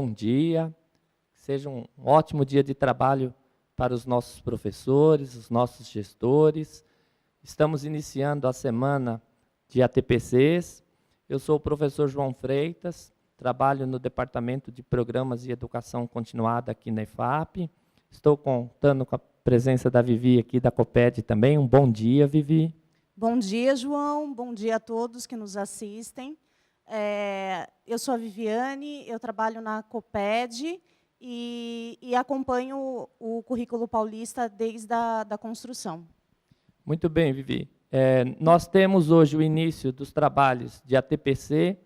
bom dia, que seja um ótimo dia de trabalho para os nossos professores, os nossos gestores. Estamos iniciando a semana de ATPCs. Eu sou o professor João Freitas, trabalho no Departamento de Programas e Educação Continuada aqui na EFAP. Estou contando com a presença da Vivi aqui da COPED também. Um bom dia, Vivi. Bom dia, João. Bom dia a todos que nos assistem. Eu sou a Viviane, eu trabalho na COPED e acompanho o currículo paulista desde a construção. Muito bem, Vivi. Nós temos hoje o início dos trabalhos de ATPC.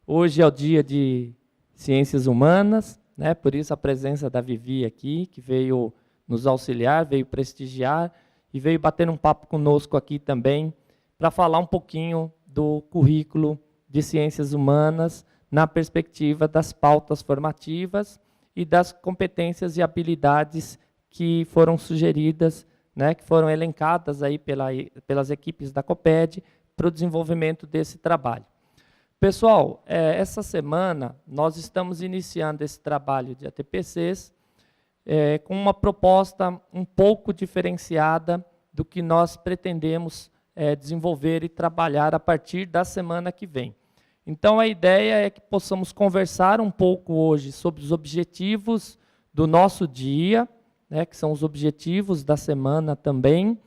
Hoje é o dia de Ciências Humanas, né? Por isso a presença da Vivi aqui, que veio nos auxiliar, veio prestigiar e veio bater um papo conosco aqui também para falar um pouquinho do currículo de Ciências Humanas na perspectiva das pautas formativas e das competências e habilidades que foram sugeridas, né, que foram elencadas aí pelas equipes da COPED para o desenvolvimento desse trabalho. Pessoal, essa semana nós estamos iniciando esse trabalho de ATPCs com uma proposta um pouco diferenciada do que nós pretendemos desenvolver e trabalhar a partir da semana que vem. Então, a ideia é que possamos conversar um pouco hoje sobre os objetivos do nosso dia, né, que são os objetivos da semana também,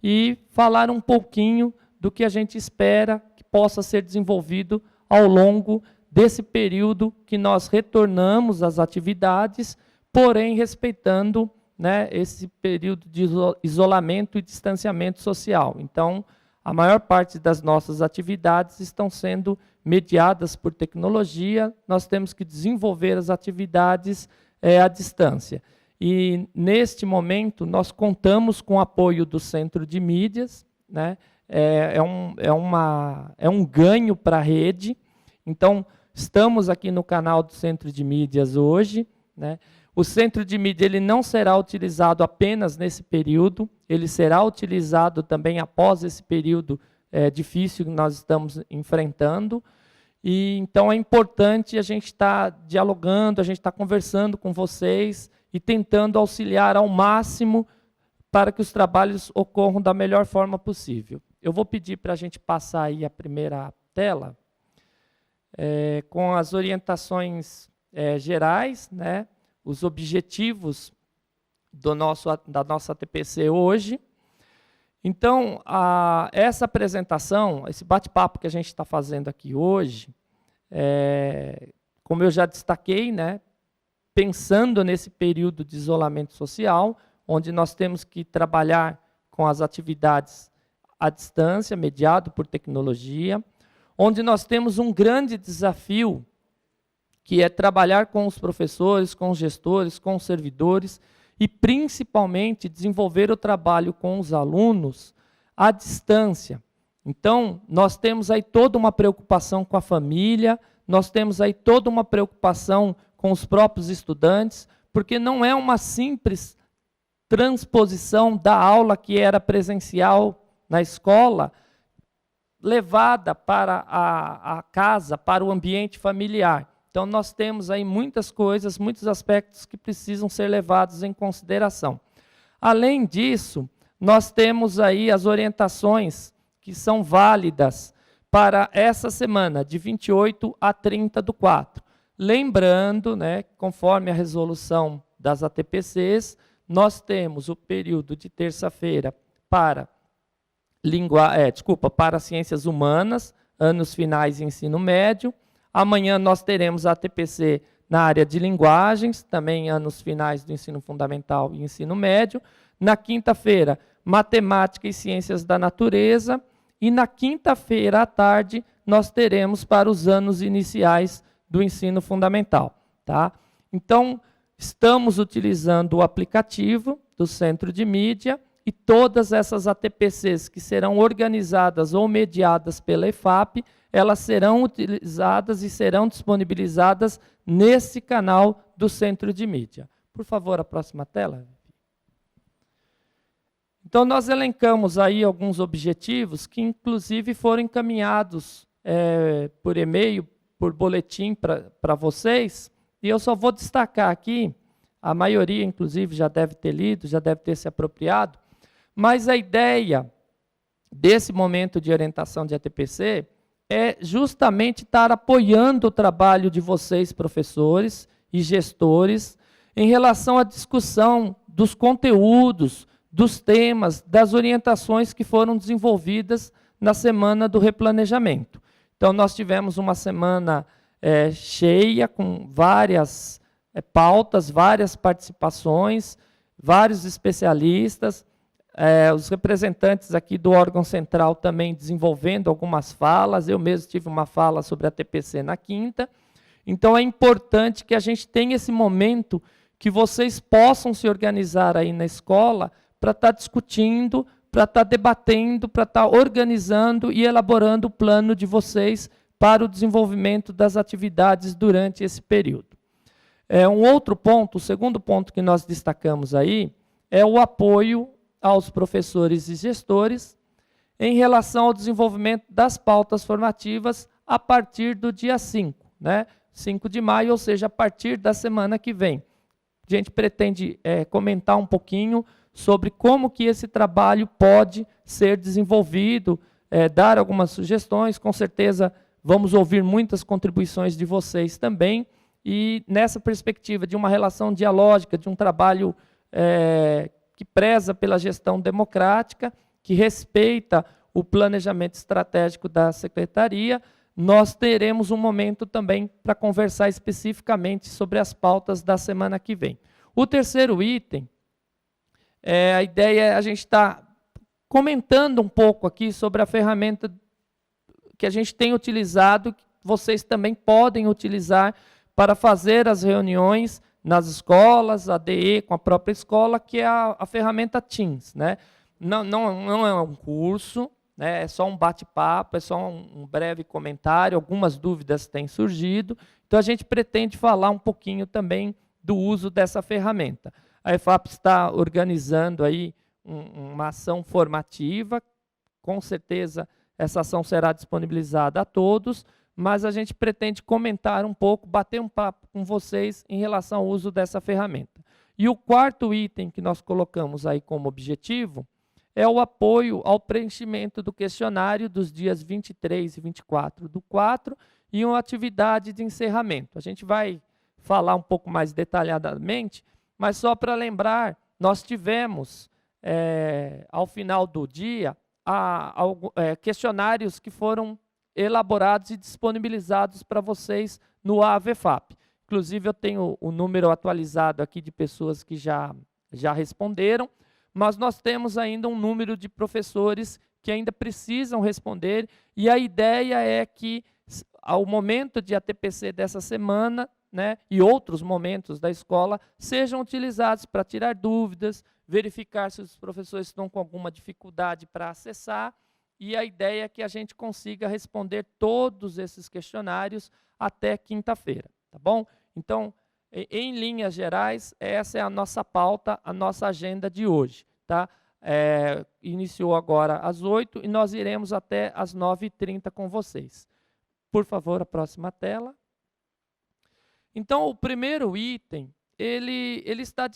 e falar um pouquinho do que a gente espera que possa ser desenvolvido ao longo desse período que nós retornamos às atividades, porém respeitando, né, esse período de isolamento e distanciamento social. Então, a maior parte das nossas atividades estão sendo mediadas por tecnologia, nós temos que desenvolver as atividades à distância. E, neste momento, nós contamos com o apoio do Centro de Mídias, né? É um ganho para a rede. Então, estamos aqui no canal do Centro de Mídias hoje, né? O Centro de Mídia ele não será utilizado apenas nesse período, ele será utilizado também após esse período difícil que nós estamos enfrentando. E, então, é importante a gente estar dialogando, a gente estar conversando com vocês e tentando auxiliar ao máximo para que os trabalhos ocorram da melhor forma possível. Eu vou pedir para a gente passar aí a primeira tela, com as orientações gerais, né? Os objetivos da nossa ATPC hoje. Então, essa apresentação, esse bate-papo que a gente está fazendo aqui hoje, como eu já destaquei, né, pensando nesse período de isolamento social, onde nós temos que trabalhar com as atividades à distância, mediado por tecnologia, onde nós temos um grande desafio, que é trabalhar com os professores, com os gestores, com os servidores e, principalmente, desenvolver o trabalho com os alunos à distância. Então, nós temos aí toda uma preocupação com a família, nós temos aí toda uma preocupação com os próprios estudantes, porque não é uma simples transposição da aula que era presencial na escola, levada para a casa, para o ambiente familiar. Então, nós temos aí muitas coisas, muitos aspectos que precisam ser levados em consideração. Além disso, nós temos aí as orientações que são válidas para essa semana, de 28 a 30/4. Lembrando, né, conforme a resolução das ATPCs, nós temos o período de terça-feira para Ciências Humanas, anos finais e ensino médio. Amanhã nós teremos a ATPC na área de linguagens, também anos finais do ensino fundamental e ensino médio. Na quinta-feira, matemática e ciências da natureza. E na quinta-feira à tarde, nós teremos para os anos iniciais do ensino fundamental. Tá? Então, estamos utilizando o aplicativo do Centro de Mídia e todas essas ATPCs que serão organizadas ou mediadas pela EFAP, elas serão utilizadas e serão disponibilizadas nesse canal do Centro de Mídia. Por favor, a próxima tela. Então, nós elencamos aí alguns objetivos que, inclusive, foram encaminhados por e-mail, por boletim para vocês, e eu só vou destacar aqui, a maioria, inclusive, já deve ter lido, já deve ter se apropriado, mas a ideia desse momento de orientação de ATPC é justamente estar apoiando o trabalho de vocês, professores e gestores, em relação à discussão dos conteúdos, dos temas, das orientações que foram desenvolvidas na semana do replanejamento. Então, nós tivemos uma semana cheia, com várias pautas, várias participações, vários especialistas, os representantes aqui do órgão central também desenvolvendo algumas falas, eu mesmo tive uma fala sobre a TPC na quinta. Então, é importante que a gente tenha esse momento que vocês possam se organizar aí na escola para estar discutindo, para estar debatendo, para estar organizando e elaborando o plano de vocês para o desenvolvimento das atividades durante esse período. Um outro ponto, o segundo ponto que nós destacamos aí, é o apoio aos professores e gestores em relação ao desenvolvimento das pautas formativas a partir do dia 5, né? 5 de maio, ou seja, a partir da semana que vem. A gente pretende comentar um pouquinho sobre como que esse trabalho pode ser desenvolvido, dar algumas sugestões, com certeza vamos ouvir muitas contribuições de vocês também, e nessa perspectiva de uma relação dialógica, de um trabalho que preza pela gestão democrática, que respeita o planejamento estratégico da Secretaria, nós teremos um momento também para conversar especificamente sobre as pautas da semana que vem. O terceiro item, a ideia é a gente estar comentando um pouco aqui sobre a ferramenta que a gente tem utilizado, que vocês também podem utilizar para fazer as reuniões nas escolas, a ADE com a própria escola, que é a ferramenta Teams, né? Não é um curso, né? É só um bate-papo, é só um breve comentário, algumas dúvidas têm surgido, então a gente pretende falar um pouquinho também do uso dessa ferramenta. A EFAP está organizando aí uma ação formativa, com certeza essa ação será disponibilizada a todos, mas a gente pretende comentar um pouco, bater um papo com vocês em relação ao uso dessa ferramenta. E o quarto item que nós colocamos aí como objetivo é o apoio ao preenchimento do questionário dos dias 23 e 24 do 4 e uma atividade de encerramento. A gente vai falar um pouco mais detalhadamente, mas só para lembrar, nós tivemos, ao final do dia, questionários que foram elaborados e disponibilizados para vocês no AVEFAP. Inclusive, eu tenho o número atualizado aqui de pessoas que já responderam, mas nós temos ainda um número de professores que ainda precisam responder, e a ideia é que, ao momento de ATPC dessa semana, né, e outros momentos da escola, sejam utilizados para tirar dúvidas, verificar se os professores estão com alguma dificuldade para acessar, e a ideia é que a gente consiga responder todos esses questionários até quinta-feira, tá bom? Então, em linhas gerais, essa é a nossa pauta, a nossa agenda de hoje, tá? Iniciou agora às 8 e nós iremos até às 9h30 com vocês. Por favor, a próxima tela. Então, o primeiro item, ele está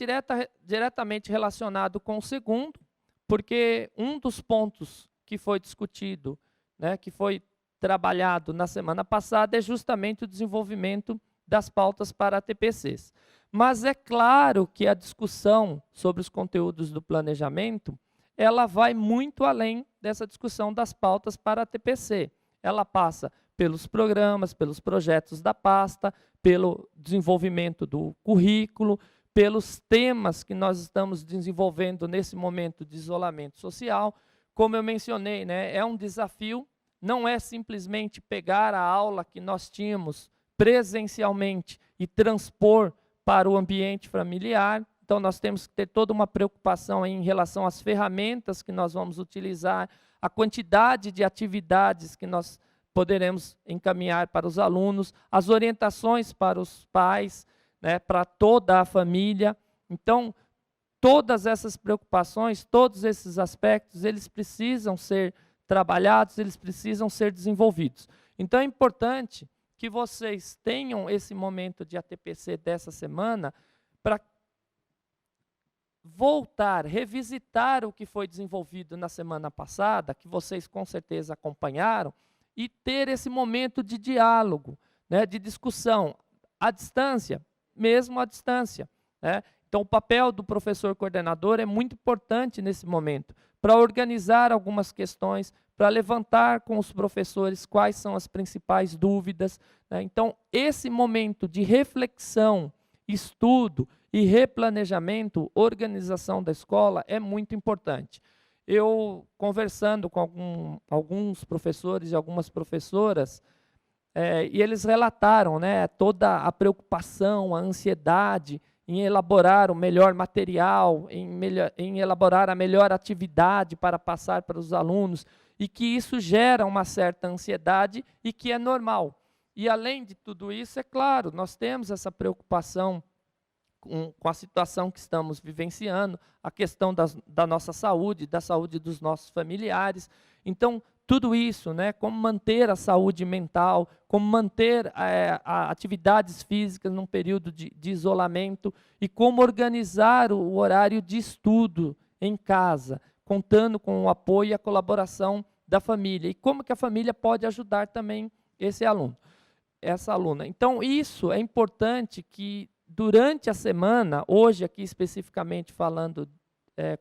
diretamente relacionado com o segundo, porque um dos pontos que foi discutido, né, que foi trabalhado na semana passada, é justamente o desenvolvimento das pautas para TPCs. Mas é claro que a discussão sobre os conteúdos do planejamento, ela vai muito além dessa discussão das pautas para a TPC. Ela passa pelos programas, pelos projetos da pasta, pelo desenvolvimento do currículo, pelos temas que nós estamos desenvolvendo nesse momento de isolamento social. Como eu mencionei, né, é um desafio, não é simplesmente pegar a aula que nós tínhamos presencialmente e transpor para o ambiente familiar. Então, nós temos que ter toda uma preocupação em relação às ferramentas que nós vamos utilizar, a quantidade de atividades que nós poderemos encaminhar para os alunos, as orientações para os pais, né, para toda a família. Então, todas essas preocupações, todos esses aspectos, eles precisam ser trabalhados, eles precisam ser desenvolvidos. Então, é importante que vocês tenham esse momento de ATPC dessa semana para voltar, revisitar o que foi desenvolvido na semana passada, que vocês com certeza acompanharam, e ter esse momento de diálogo, né, de discussão, à distância, mesmo à distância, né? Então, o papel do professor coordenador é muito importante nesse momento, para organizar algumas questões, para levantar com os professores quais são as principais dúvidas, né? Então, esse momento de reflexão, estudo e replanejamento, organização da escola é muito importante. Eu, conversando com alguns professores e algumas professoras, e eles relataram, né, toda a preocupação, a ansiedade em elaborar o melhor material, em elaborar a melhor atividade para passar para os alunos, e que isso gera uma certa ansiedade e que é normal. E, além de tudo isso, é claro, nós temos essa preocupação com a situação que estamos vivenciando, a questão da nossa saúde, da saúde dos nossos familiares. Então, tudo isso, né, como manter a saúde mental, como manter atividades físicas num período de isolamento e como organizar o horário de estudo em casa, contando com o apoio e a colaboração da família. E como que a família pode ajudar também esse aluno, essa aluna. Então, isso é importante que, durante a semana, hoje aqui especificamente falando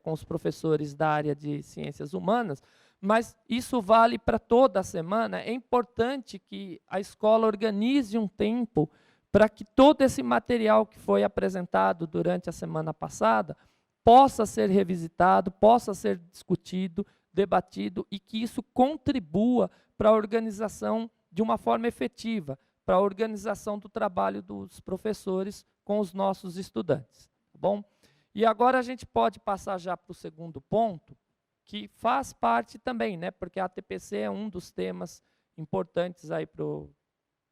com os professores da área de ciências humanas, mas isso vale para toda a semana, é importante que a escola organize um tempo para que todo esse material que foi apresentado durante a semana passada possa ser revisitado, possa ser discutido, debatido, e que isso contribua para a organização de uma forma efetiva, para a organização do trabalho dos professores com os nossos estudantes. Tá bom? E agora a gente pode passar já para o segundo ponto, que faz parte também, né, porque a ATPC é um dos temas importantes aí para o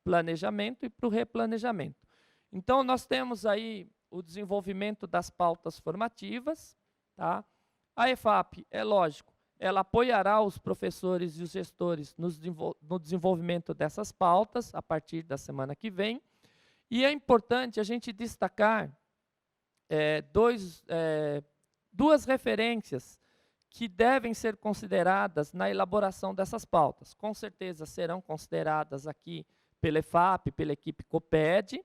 planejamento e para o replanejamento. Então, nós temos aí o desenvolvimento das pautas formativas, tá? A EFAP, é lógico, ela apoiará os professores e os gestores no desenvolvimento dessas pautas a partir da semana que vem. E é importante a gente destacar duas referências que devem ser consideradas na elaboração dessas pautas. Com certeza serão consideradas aqui pela EFAP, pela equipe COPED,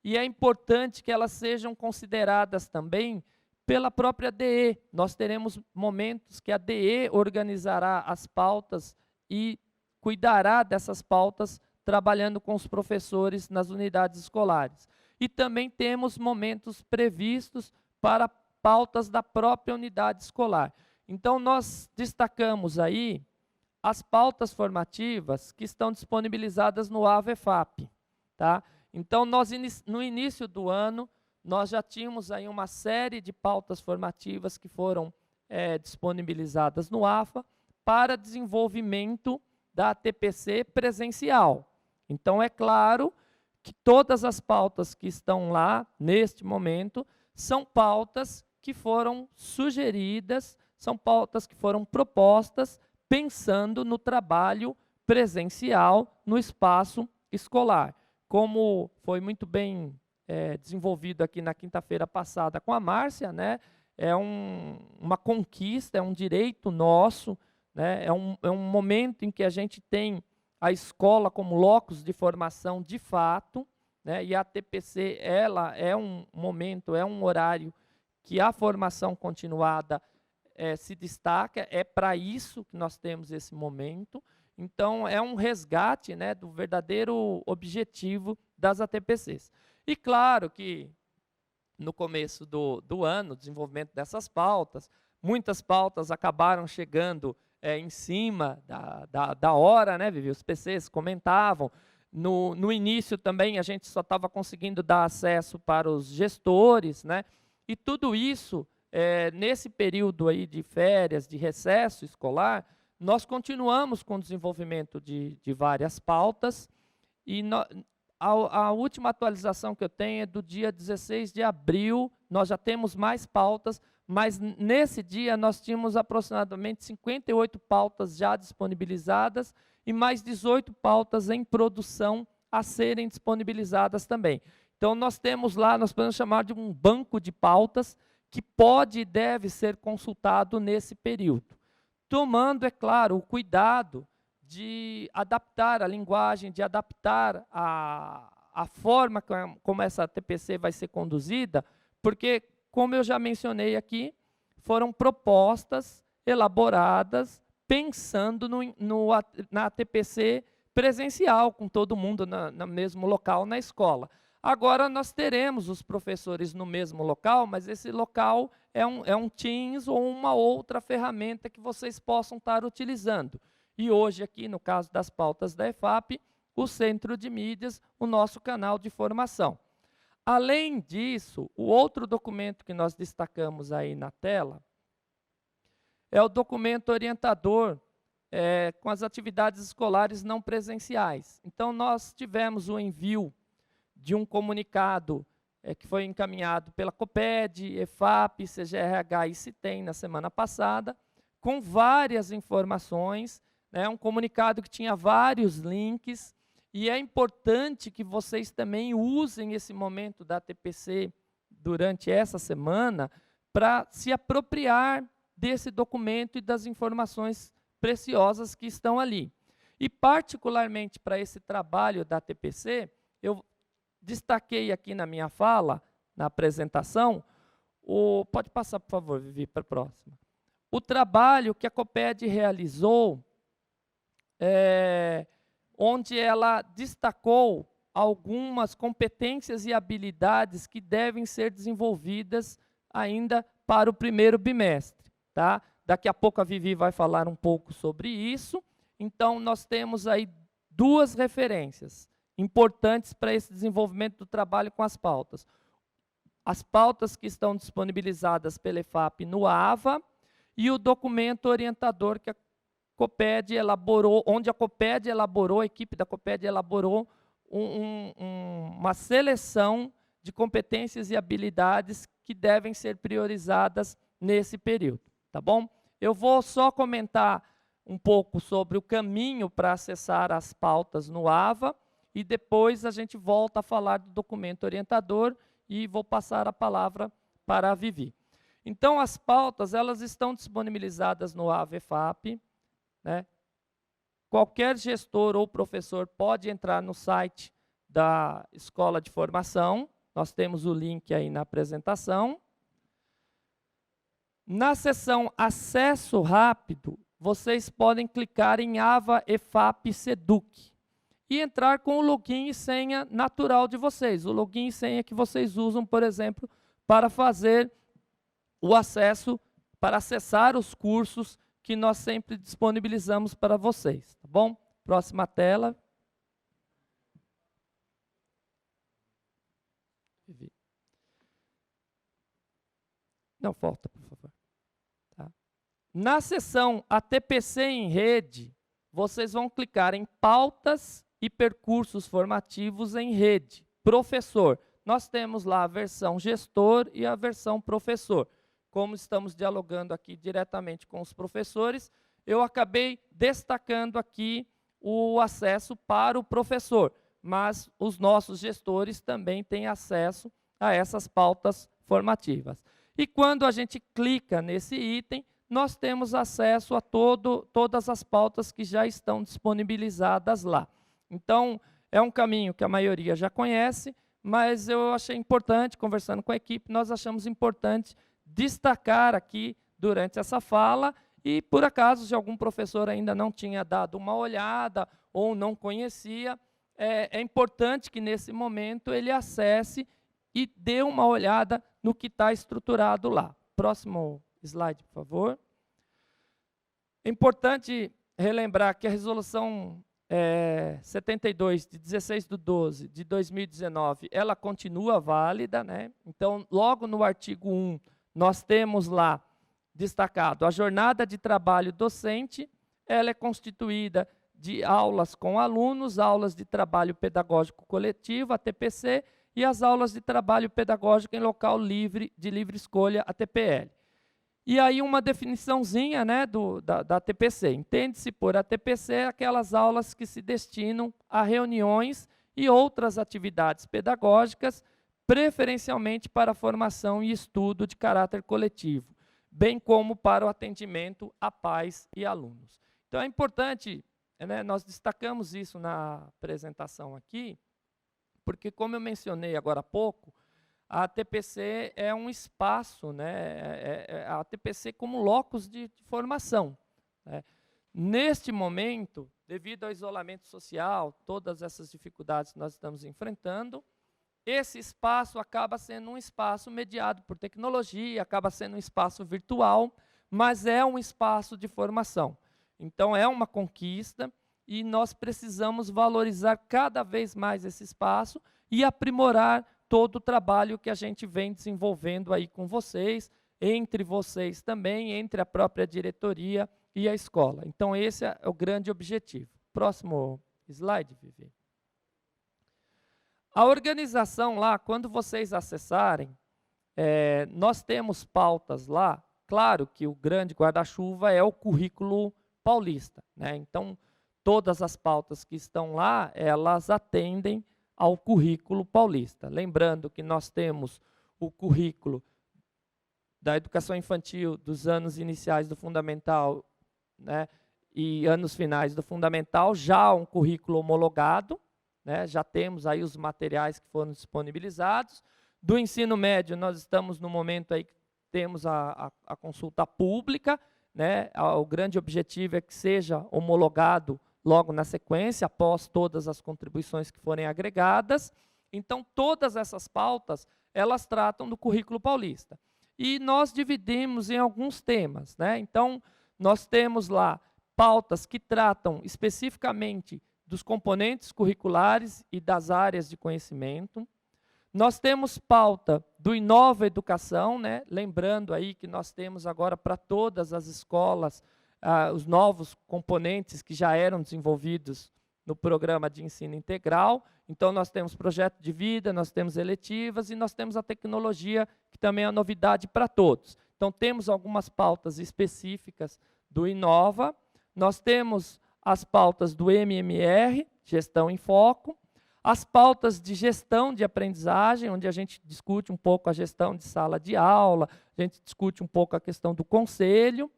e é importante que elas sejam consideradas também pela própria DE. Nós teremos momentos que a DE organizará as pautas e cuidará dessas pautas trabalhando com os professores nas unidades escolares. E também temos momentos previstos para pautas da própria unidade escolar. Então, nós destacamos aí as pautas formativas que estão disponibilizadas no AVEFAP. Tá? Então, no início do ano, nós já tínhamos aí uma série de pautas formativas que foram disponibilizadas no AFA para desenvolvimento da ATPC presencial. Então, é claro que todas as pautas que estão lá, neste momento, são pautas que foram sugeridas, são pautas que foram propostas pensando no trabalho presencial no espaço escolar. Como foi muito bem desenvolvido aqui na quinta-feira passada com a Márcia, né, é uma conquista, é um direito nosso, né, é um momento em que a gente tem a escola como locus de formação de fato, né, e a ATPC ela é um momento, é um horário que a formação continuada se destaca, é para isso que nós temos esse momento. Então, é um resgate, né, do verdadeiro objetivo das ATPCs. E claro que no começo do ano, o desenvolvimento dessas pautas, muitas pautas acabaram chegando em cima da hora, né, Vivi? Os PCs comentavam. No início também a gente só estava conseguindo dar acesso para os gestores, né? E tudo isso, nesse período aí de férias, de recesso escolar, nós continuamos com o desenvolvimento de várias pautas, e a última atualização que eu tenho é do dia 16 de abril, nós já temos mais pautas, mas nesse dia nós tínhamos aproximadamente 58 pautas já disponibilizadas e mais 18 pautas em produção a serem disponibilizadas também. Então, nós temos lá, nós podemos chamar de um banco de pautas que pode e deve ser consultado nesse período. Tomando, é claro, o cuidado de adaptar a linguagem, de adaptar a forma como essa TPC vai ser conduzida, porque, como eu já mencionei aqui, foram propostas elaboradas pensando na TPC presencial, com todo mundo no mesmo local na escola. Agora nós teremos os professores no mesmo local, mas esse local é um Teams ou uma outra ferramenta que vocês possam estar utilizando. E hoje aqui, no caso das pautas da EFAP, o Centro de Mídias, o nosso canal de formação. Além disso, o outro documento que nós destacamos aí na tela é o documento orientador com as atividades escolares não presenciais. Então, nós tivemos o envio de um comunicado que foi encaminhado pela COPED, EFAP, CGRH e CITEM na semana passada, com várias informações, né, um comunicado que tinha vários links, e é importante que vocês também usem esse momento da TPC durante essa semana para se apropriar desse documento e das informações preciosas que estão ali. E, particularmente para esse trabalho da TPC, eu destaquei aqui na minha fala, na apresentação, pode passar, por favor, Vivi, para a próxima. O trabalho que a COPED realizou, onde ela destacou algumas competências e habilidades que devem ser desenvolvidas ainda para o primeiro bimestre. Tá? Daqui a pouco a Vivi vai falar um pouco sobre isso. Então, nós temos aí duas referências importantes para esse desenvolvimento do trabalho com as pautas. As pautas que estão disponibilizadas pela EFAP no AVA e o documento orientador que a COPED elaborou, onde a COPED elaborou, a equipe da COPED elaborou uma seleção de competências e habilidades que devem ser priorizadas nesse período, tá bom? Eu vou só comentar um pouco sobre o caminho para acessar as pautas no AVA e depois a gente volta a falar do documento orientador e vou passar a palavra para a Vivi. Então, as pautas, elas estão disponibilizadas no AVA EFAP, né? Qualquer gestor ou professor pode entrar no site da Escola de Formação, nós temos o link aí na apresentação. Na seção Acesso Rápido, vocês podem clicar em AVA EFAP SEDUC e entrar com o login e senha natural de vocês. O login e senha que vocês usam, por exemplo, para fazer o acesso, para acessar os cursos que nós sempre disponibilizamos para vocês, tá bom? Próxima tela. Não, volta, por favor. Tá. Na seção ATPC em rede, vocês vão clicar em pautas e percursos formativos em rede. Professor, nós temos lá a versão gestor e a versão professor. Como estamos dialogando aqui diretamente com os professores, eu acabei destacando aqui o acesso para o professor, mas os nossos gestores também têm acesso a essas pautas formativas. E quando a gente clica nesse item, nós temos acesso a todas as pautas que já estão disponibilizadas lá. Então, é um caminho que a maioria já conhece, mas eu achei importante, conversando com a equipe, nós achamos importante destacar aqui durante essa fala e, por acaso, se algum professor ainda não tinha dado uma olhada ou não conhecia, é importante que, nesse momento, ele acesse e dê uma olhada no que está estruturado lá. Próximo slide, por favor. É importante relembrar que a resolução 72, de 16/12 de 2019, ela continua válida, né? Então, logo no artigo 1, nós temos lá destacado a jornada de trabalho docente, ela é constituída de aulas com alunos, aulas de trabalho pedagógico coletivo, ATPC, e as aulas de trabalho pedagógico em local livre, de livre escolha, ATPL. E aí uma definiçãozinha, né, da ATPC. Entende-se por ATPC aquelas aulas que se destinam a reuniões e outras atividades pedagógicas, preferencialmente para a formação e estudo de caráter coletivo, bem como para o atendimento a pais e alunos. Então, é importante, né, nós destacamos isso na apresentação aqui, porque, como eu mencionei agora há pouco, a TPC é um espaço, né, a TPC como locus de formação, né. Neste momento, devido ao isolamento social, todas essas dificuldades que nós estamos enfrentando, esse espaço acaba sendo um espaço mediado por tecnologia, acaba sendo um espaço virtual, mas é um espaço de formação. Então, é uma conquista e nós precisamos valorizar cada vez mais esse espaço e aprimorar todo o trabalho que a gente vem desenvolvendo aí com vocês, entre vocês também, entre a própria diretoria e a escola. Então, esse é o grande objetivo. Próximo slide, Vivi. A organização lá, quando vocês acessarem, nós temos pautas lá. Claro que o grande guarda-chuva é o currículo paulista, né? Então, todas as pautas que estão lá, elas atendem ao currículo paulista. Lembrando que nós temos o currículo da educação infantil dos anos iniciais do fundamental, né, e anos finais do fundamental, já um currículo homologado, né, já temos aí os materiais que foram disponibilizados. Do ensino médio, nós estamos no momento aí que temos a consulta pública, né, o grande objetivo é que seja homologado logo na sequência, após todas as contribuições que forem agregadas. Então, todas essas pautas, elas tratam do currículo paulista. E nós dividimos em alguns temas, né? Então, nós temos lá pautas que tratam especificamente dos componentes curriculares e das áreas de conhecimento. Nós temos pauta do Inova Educação, né? Lembrando aí que nós temos agora para todas as escolas os novos componentes que já eram desenvolvidos no programa de ensino integral. Então, nós temos projeto de vida, nós temos eletivas e nós temos a tecnologia, que também é novidade para todos. Então, temos algumas pautas específicas do Inova, nós temos as pautas do MMR, Gestão em Foco, as pautas de gestão de aprendizagem, onde a gente discute um pouco a gestão de sala de aula, a gente discute um pouco a questão do conselho.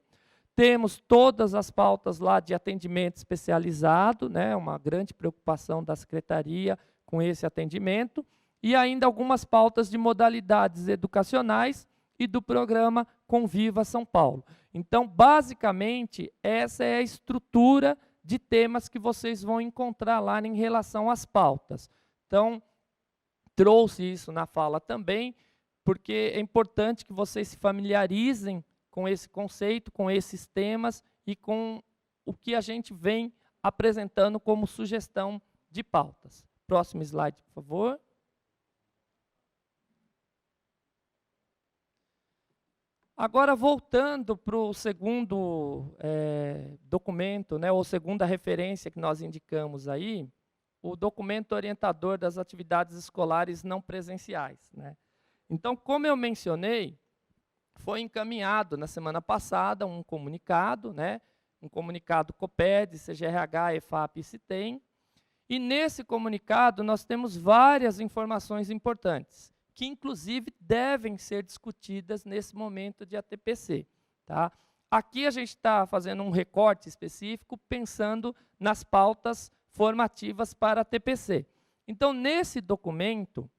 Temos todas as pautas lá de atendimento especializado, né, uma grande preocupação da secretaria com esse atendimento, e ainda algumas pautas de modalidades educacionais e do programa Conviva São Paulo. Então, basicamente, essa é a estrutura de temas que vocês vão encontrar lá em relação às pautas. Então, trouxe isso na fala também, porque é importante que vocês se familiarizem com esse conceito, com esses temas e com o que a gente vem apresentando como sugestão de pautas. Próximo slide, por favor. Agora, voltando para o segundo documento, né, ou segunda referência que nós indicamos aí, o documento orientador das atividades escolares não presenciais, né? Então, como eu mencionei, foi encaminhado na semana passada um comunicado, né, um comunicado COPED, CGRH, EFAP e CITEM, e nesse comunicado nós temos várias informações importantes, que inclusive devem ser discutidas nesse momento de ATPC. Tá? Aqui a gente está fazendo um recorte específico, pensando nas pautas formativas para a TPC. Então, nesse documento,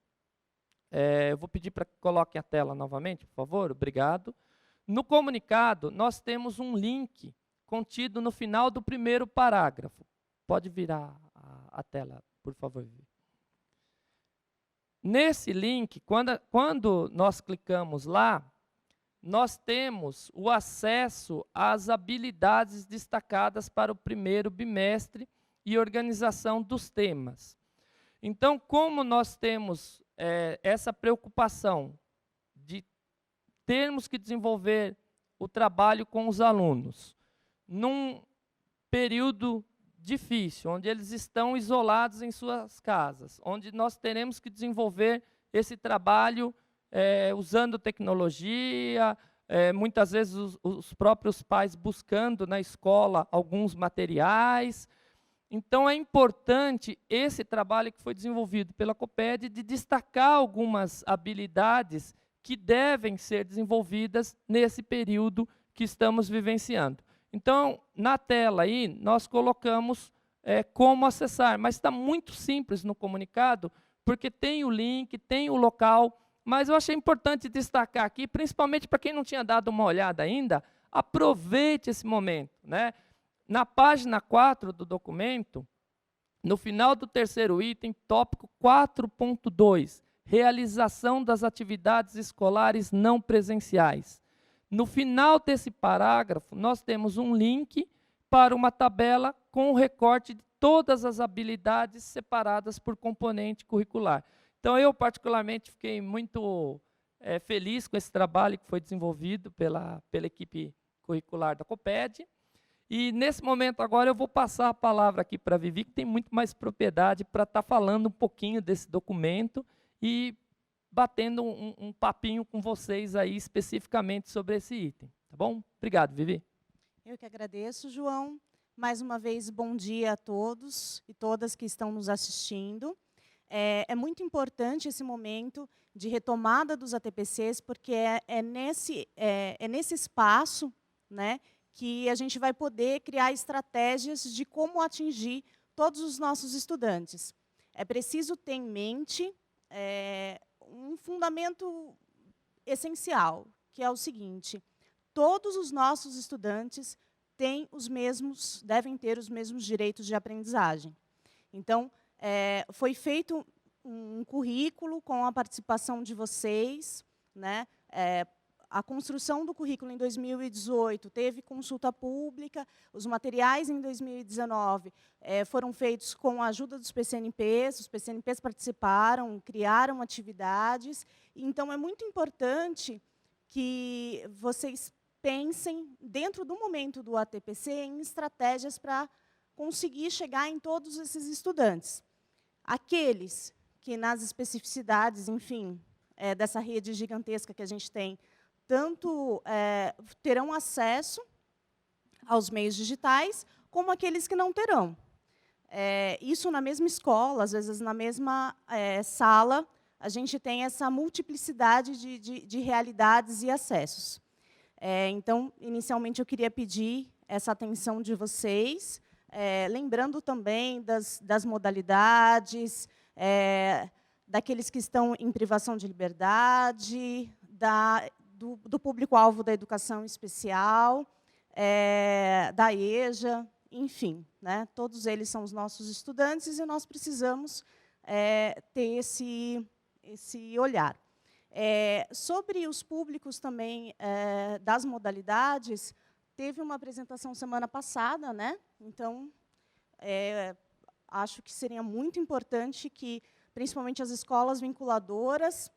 eu vou pedir para que coloquem a tela novamente, por favor, obrigado. No comunicado, nós temos um link contido no final do primeiro parágrafo. Pode virar a tela, por favor. Nesse link, quando nós clicamos lá, nós temos o acesso às habilidades destacadas para o primeiro bimestre e organização dos temas. Então, como nós temos essa preocupação de termos que desenvolver o trabalho com os alunos num período difícil, onde eles estão isolados em suas casas, onde nós teremos que desenvolver esse trabalho usando tecnologia, muitas vezes os próprios pais buscando na escola alguns materiais. Então, é importante esse trabalho que foi desenvolvido pela COPED de destacar algumas habilidades que devem ser desenvolvidas nesse período que estamos vivenciando. Então, na tela aí, nós colocamos como acessar, mas está muito simples no comunicado, porque tem o link, tem o local, mas eu achei importante destacar aqui, principalmente para quem não tinha dado uma olhada ainda, aproveite esse momento, né? Na página 4 do documento, no final do terceiro item, tópico 4.2, realização das atividades escolares não presenciais. No final desse parágrafo, nós temos um link para uma tabela com o recorte de todas as habilidades separadas por componente curricular. Então, eu particularmente fiquei muito feliz com esse trabalho que foi desenvolvido pela equipe curricular da COPED. E, nesse momento, agora, eu vou passar a palavra aqui para a Vivi, que tem muito mais propriedade para estar falando um pouquinho desse documento e batendo um papinho com vocês aí, especificamente sobre esse item. Tá bom? Obrigado, Vivi. Eu que agradeço, João. Mais uma vez, bom dia a todos e todas que estão nos assistindo. É muito importante esse momento de retomada dos ATPCs, porque é nesse espaço, né, que a gente vai poder criar estratégias de como atingir todos os nossos estudantes. É preciso ter em mente um fundamento essencial, que é o seguinte: todos os nossos estudantes devem ter os mesmos direitos de aprendizagem. Então, foi feito um currículo com a participação de vocês, né? A construção do currículo em 2018 teve consulta pública, os materiais em 2019 foram feitos com a ajuda dos PCNPs, os PCNPs participaram, criaram atividades. Então, é muito importante que vocês pensem, dentro do momento do ATPC, em estratégias para conseguir chegar em todos esses estudantes. Aqueles que, nas especificidades, enfim, dessa rede gigantesca que a gente tem, tanto terão acesso aos meios digitais, como aqueles que não terão. Isso na mesma escola, às vezes na mesma sala, a gente tem essa multiplicidade de realidades e acessos. Então, inicialmente, eu queria pedir essa atenção de vocês, lembrando também das modalidades, daqueles que estão em privação de liberdade, do público-alvo da educação especial, da EJA, enfim, né? Todos eles são os nossos estudantes e nós precisamos ter esse olhar. Sobre os públicos também das modalidades, teve uma apresentação semana passada, né? Então, acho que seria muito importante que, principalmente as escolas vinculadoras,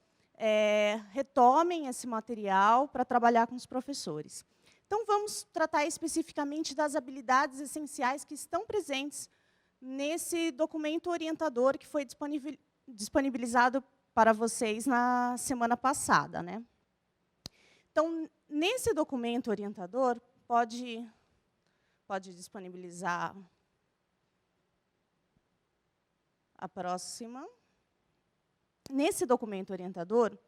retomem esse material para trabalhar com os professores. Então, vamos tratar especificamente das habilidades essenciais que estão presentes nesse documento orientador que foi disponibilizado para vocês na semana passada, né? Então, nesse documento orientador, pode disponibilizar a próxima. Nesse documento orientador,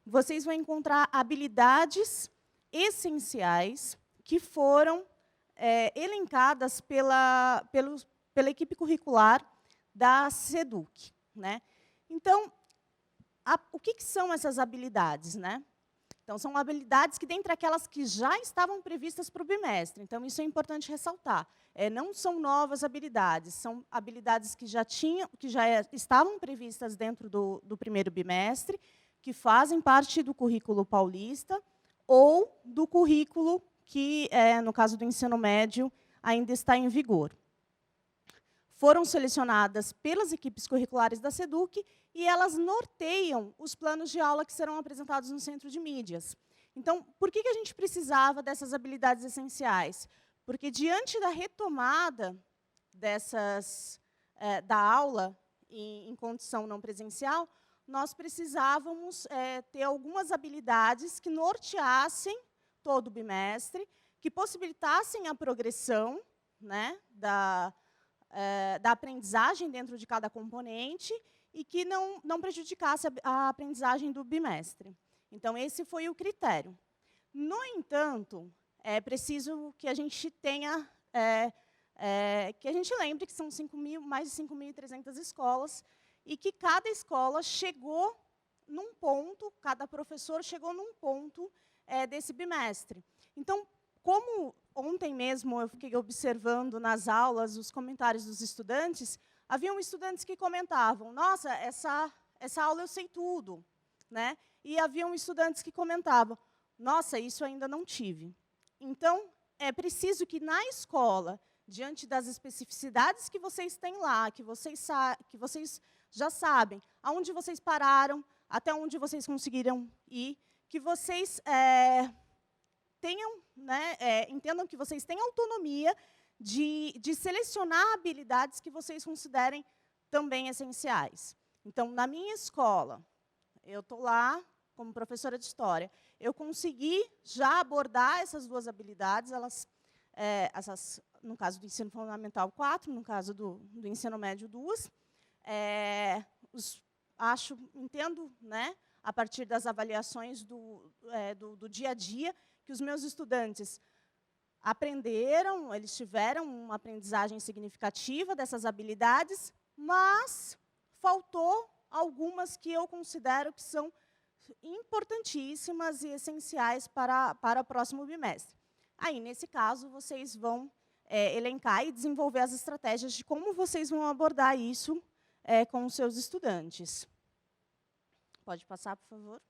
vocês vão encontrar habilidades essenciais que foram elencadas pela equipe curricular da SEDUC, né? Então, o que são essas habilidades, né? Então, são habilidades que, dentre aquelas que já estavam previstas para o bimestre, então, isso é importante ressaltar. Não são novas habilidades, são habilidades que já estavam previstas dentro do primeiro bimestre, que fazem parte do currículo paulista ou do currículo que, no caso do ensino médio, ainda está em vigor. Foram selecionadas pelas equipes curriculares da SEDUC e elas norteiam os planos de aula que serão apresentados no Centro de Mídias. Então, por que a gente precisava dessas habilidades essenciais? Porque, diante da retomada da aula em condição não presencial, nós precisávamos ter algumas habilidades que norteassem todo o bimestre, que possibilitassem a progressão, né, da aprendizagem dentro de cada componente e que não prejudicasse a aprendizagem do bimestre. Então, esse foi o critério. No entanto, é preciso que a gente tenha, que a gente lembre que são mais de 5.300 escolas e que cada escola chegou num ponto, cada professor chegou num ponto desse bimestre. Então, como ontem mesmo eu fiquei observando nas aulas os comentários dos estudantes, haviam estudantes que comentavam, nossa, essa aula eu sei tudo, né? E haviam estudantes que comentavam, nossa, isso ainda não tive. Então, é preciso que na escola, diante das especificidades que vocês têm lá, que vocês já sabem, aonde vocês pararam, até onde vocês conseguiram ir, que vocês tenham, né, entendam que vocês têm autonomia de selecionar habilidades que vocês considerem também essenciais. Então, na minha escola, eu estou lá como professora de História, eu consegui já abordar essas duas habilidades, no caso do ensino fundamental 4, no caso do ensino médio 2. Entendo, né, a partir das avaliações do dia a dia, que os meus estudantes aprenderam, eles tiveram uma aprendizagem significativa dessas habilidades, mas faltou algumas que eu considero que são importantíssimas e essenciais para o próximo bimestre. Aí, nesse caso, vocês vão elencar e desenvolver as estratégias de como vocês vão abordar isso com os seus estudantes. Pode passar, por favor.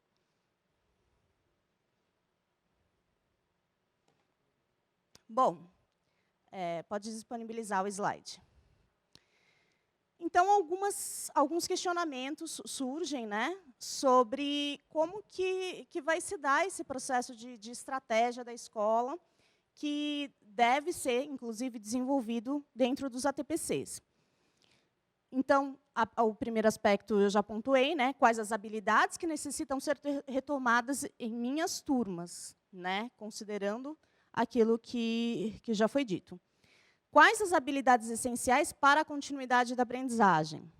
Bom, pode disponibilizar o slide. Então, alguns questionamentos surgem, né, sobre como que vai se dar esse processo de estratégia da escola, que deve ser, inclusive, desenvolvido dentro dos ATPCs. Então, o primeiro aspecto eu já pontuei, né, quais as habilidades que necessitam ser retomadas em minhas turmas, né, considerando aquilo que já foi dito. Quais as habilidades essenciais para a continuidade da aprendizagem?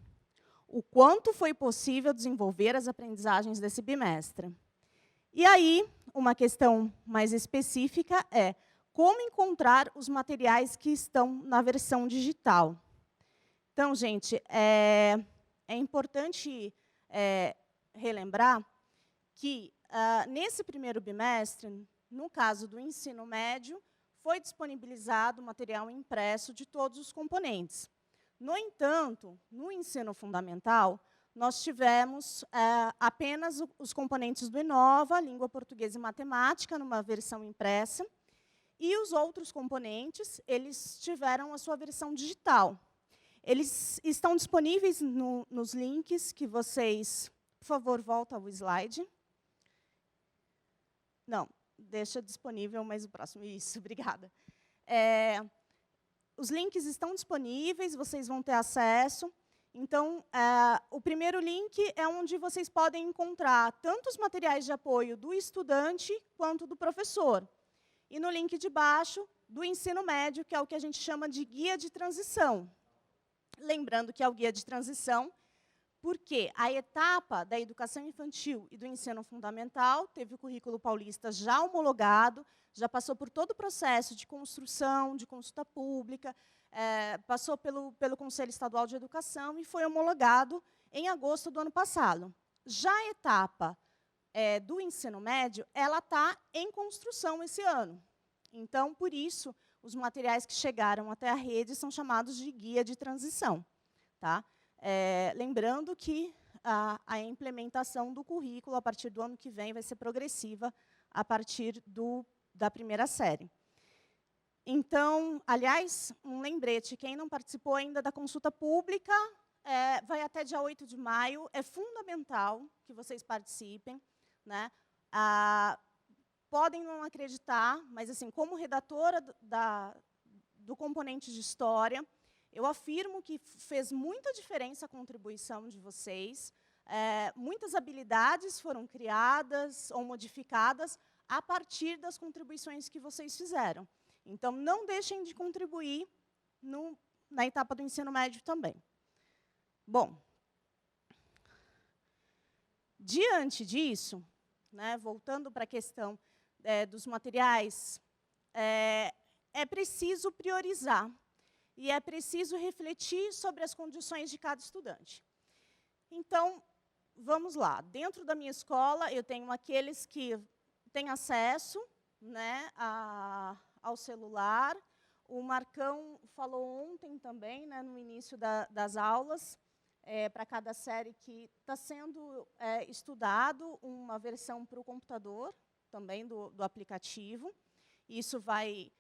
O quanto foi possível desenvolver as aprendizagens desse bimestre? E aí, uma questão mais específica é como encontrar os materiais que estão na versão digital. Então, gente, é importante relembrar que, nesse primeiro bimestre, no caso do ensino médio, foi disponibilizado material impresso de todos os componentes. No entanto, no ensino fundamental, nós tivemos apenas os componentes do Inova, língua portuguesa e matemática, numa versão impressa, e os outros componentes, eles tiveram a sua versão digital. Eles estão disponíveis nos links que vocês... Por favor, volta ao slide. Não. Deixa disponível, mas o próximo. Isso, obrigada. Os links estão disponíveis, vocês vão ter acesso. Então, o primeiro link é onde vocês podem encontrar tanto os materiais de apoio do estudante quanto do professor. E no link de baixo, do ensino médio, que é o que a gente chama de guia de transição. Lembrando que é o guia de transição, porque a etapa da educação infantil e do ensino fundamental teve o currículo paulista já homologado, já passou por todo o processo de construção, de consulta pública, passou pelo Conselho Estadual de Educação e foi homologado em agosto do ano passado. Já a etapa do ensino médio, ela está em construção esse ano. Então, por isso, os materiais que chegaram até a rede são chamados de guia de transição. Tá? Lembrando que a implementação do currículo, a partir do ano que vem, vai ser progressiva a partir da primeira série. Então, aliás, um lembrete, quem não participou ainda da consulta pública, vai até dia 8 de maio, é fundamental que vocês participem. Né? Podem não acreditar, mas, assim, como redatora do componente de História, eu afirmo que fez muita diferença a contribuição de vocês. Muitas habilidades foram criadas ou modificadas a partir das contribuições que vocês fizeram. Então, não deixem de contribuir na etapa do ensino médio também. Bom, diante disso, né, voltando para a questão dos materiais, é preciso priorizar e é preciso refletir sobre as condições de cada estudante. Então, vamos lá. Dentro da minha escola, eu tenho aqueles que têm acesso, né, ao celular. O Marcão falou ontem também, né, no início das aulas, para cada série que está sendo estudado uma versão para o computador, também do aplicativo. Isso vai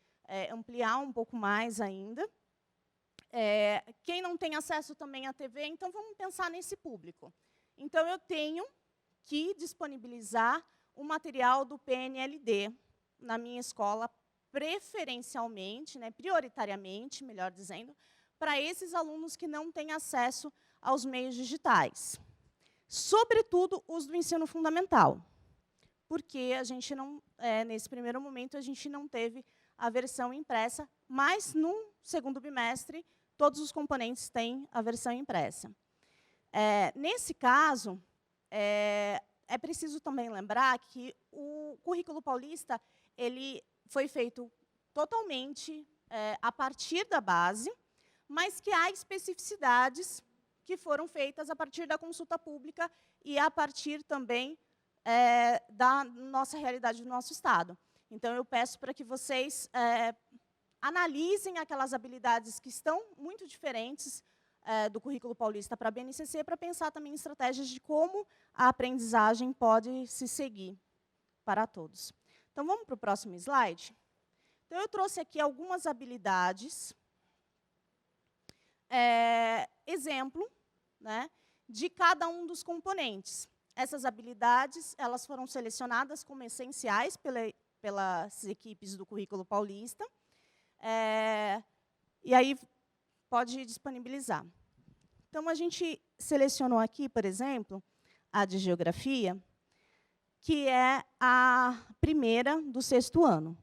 ampliar um pouco mais ainda. Quem não tem acesso também à TV, então vamos pensar nesse público. Então, eu tenho que disponibilizar o material do PNLD na minha escola, preferencialmente, né, prioritariamente, melhor dizendo, para esses alunos que não têm acesso aos meios digitais. Sobretudo os do ensino fundamental, porque a gente não, nesse primeiro momento, a gente não teve a versão impressa, mas no segundo bimestre, todos os componentes têm a versão impressa. Nesse caso, é preciso também lembrar que o Currículo Paulista ele foi feito totalmente a partir da base, mas que há especificidades que foram feitas a partir da consulta pública e a partir também da nossa realidade do nosso Estado. Então, eu peço para que vocês analisem aquelas habilidades que estão muito diferentes do Currículo Paulista para a BNCC, para pensar também em estratégias de como a aprendizagem pode se seguir para todos. Então, vamos para o próximo slide? Então, eu trouxe aqui algumas habilidades, exemplo, né, de cada um dos componentes. Essas habilidades elas foram selecionadas como essenciais pelas equipes do Currículo Paulista, e aí pode disponibilizar. Então, a gente selecionou aqui, por exemplo, a de Geografia, que é a primeira do 6º ano.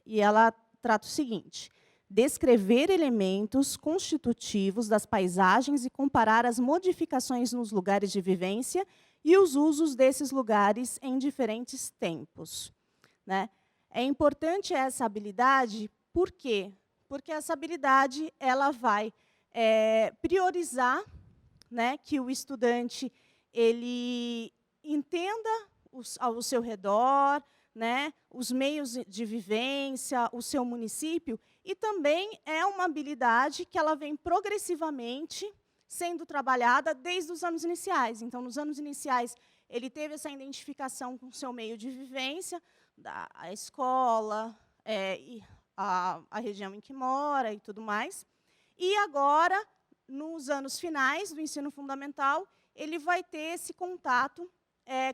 E ela trata o seguinte: descrever elementos constitutivos das paisagens e comparar as modificações nos lugares de vivência e os usos desses lugares em diferentes tempos. Né? É importante essa habilidade, por quê? Porque essa habilidade ela vai priorizar, né, que o estudante ele entenda ao seu redor, né, os meios de vivência, o seu município, e também é uma habilidade que ela vem progressivamente sendo trabalhada desde os anos iniciais. Então, nos anos iniciais, ele teve essa identificação com o seu meio de vivência, a escola, a região em que mora e tudo mais. E agora, nos anos finais do ensino fundamental, ele vai ter esse contato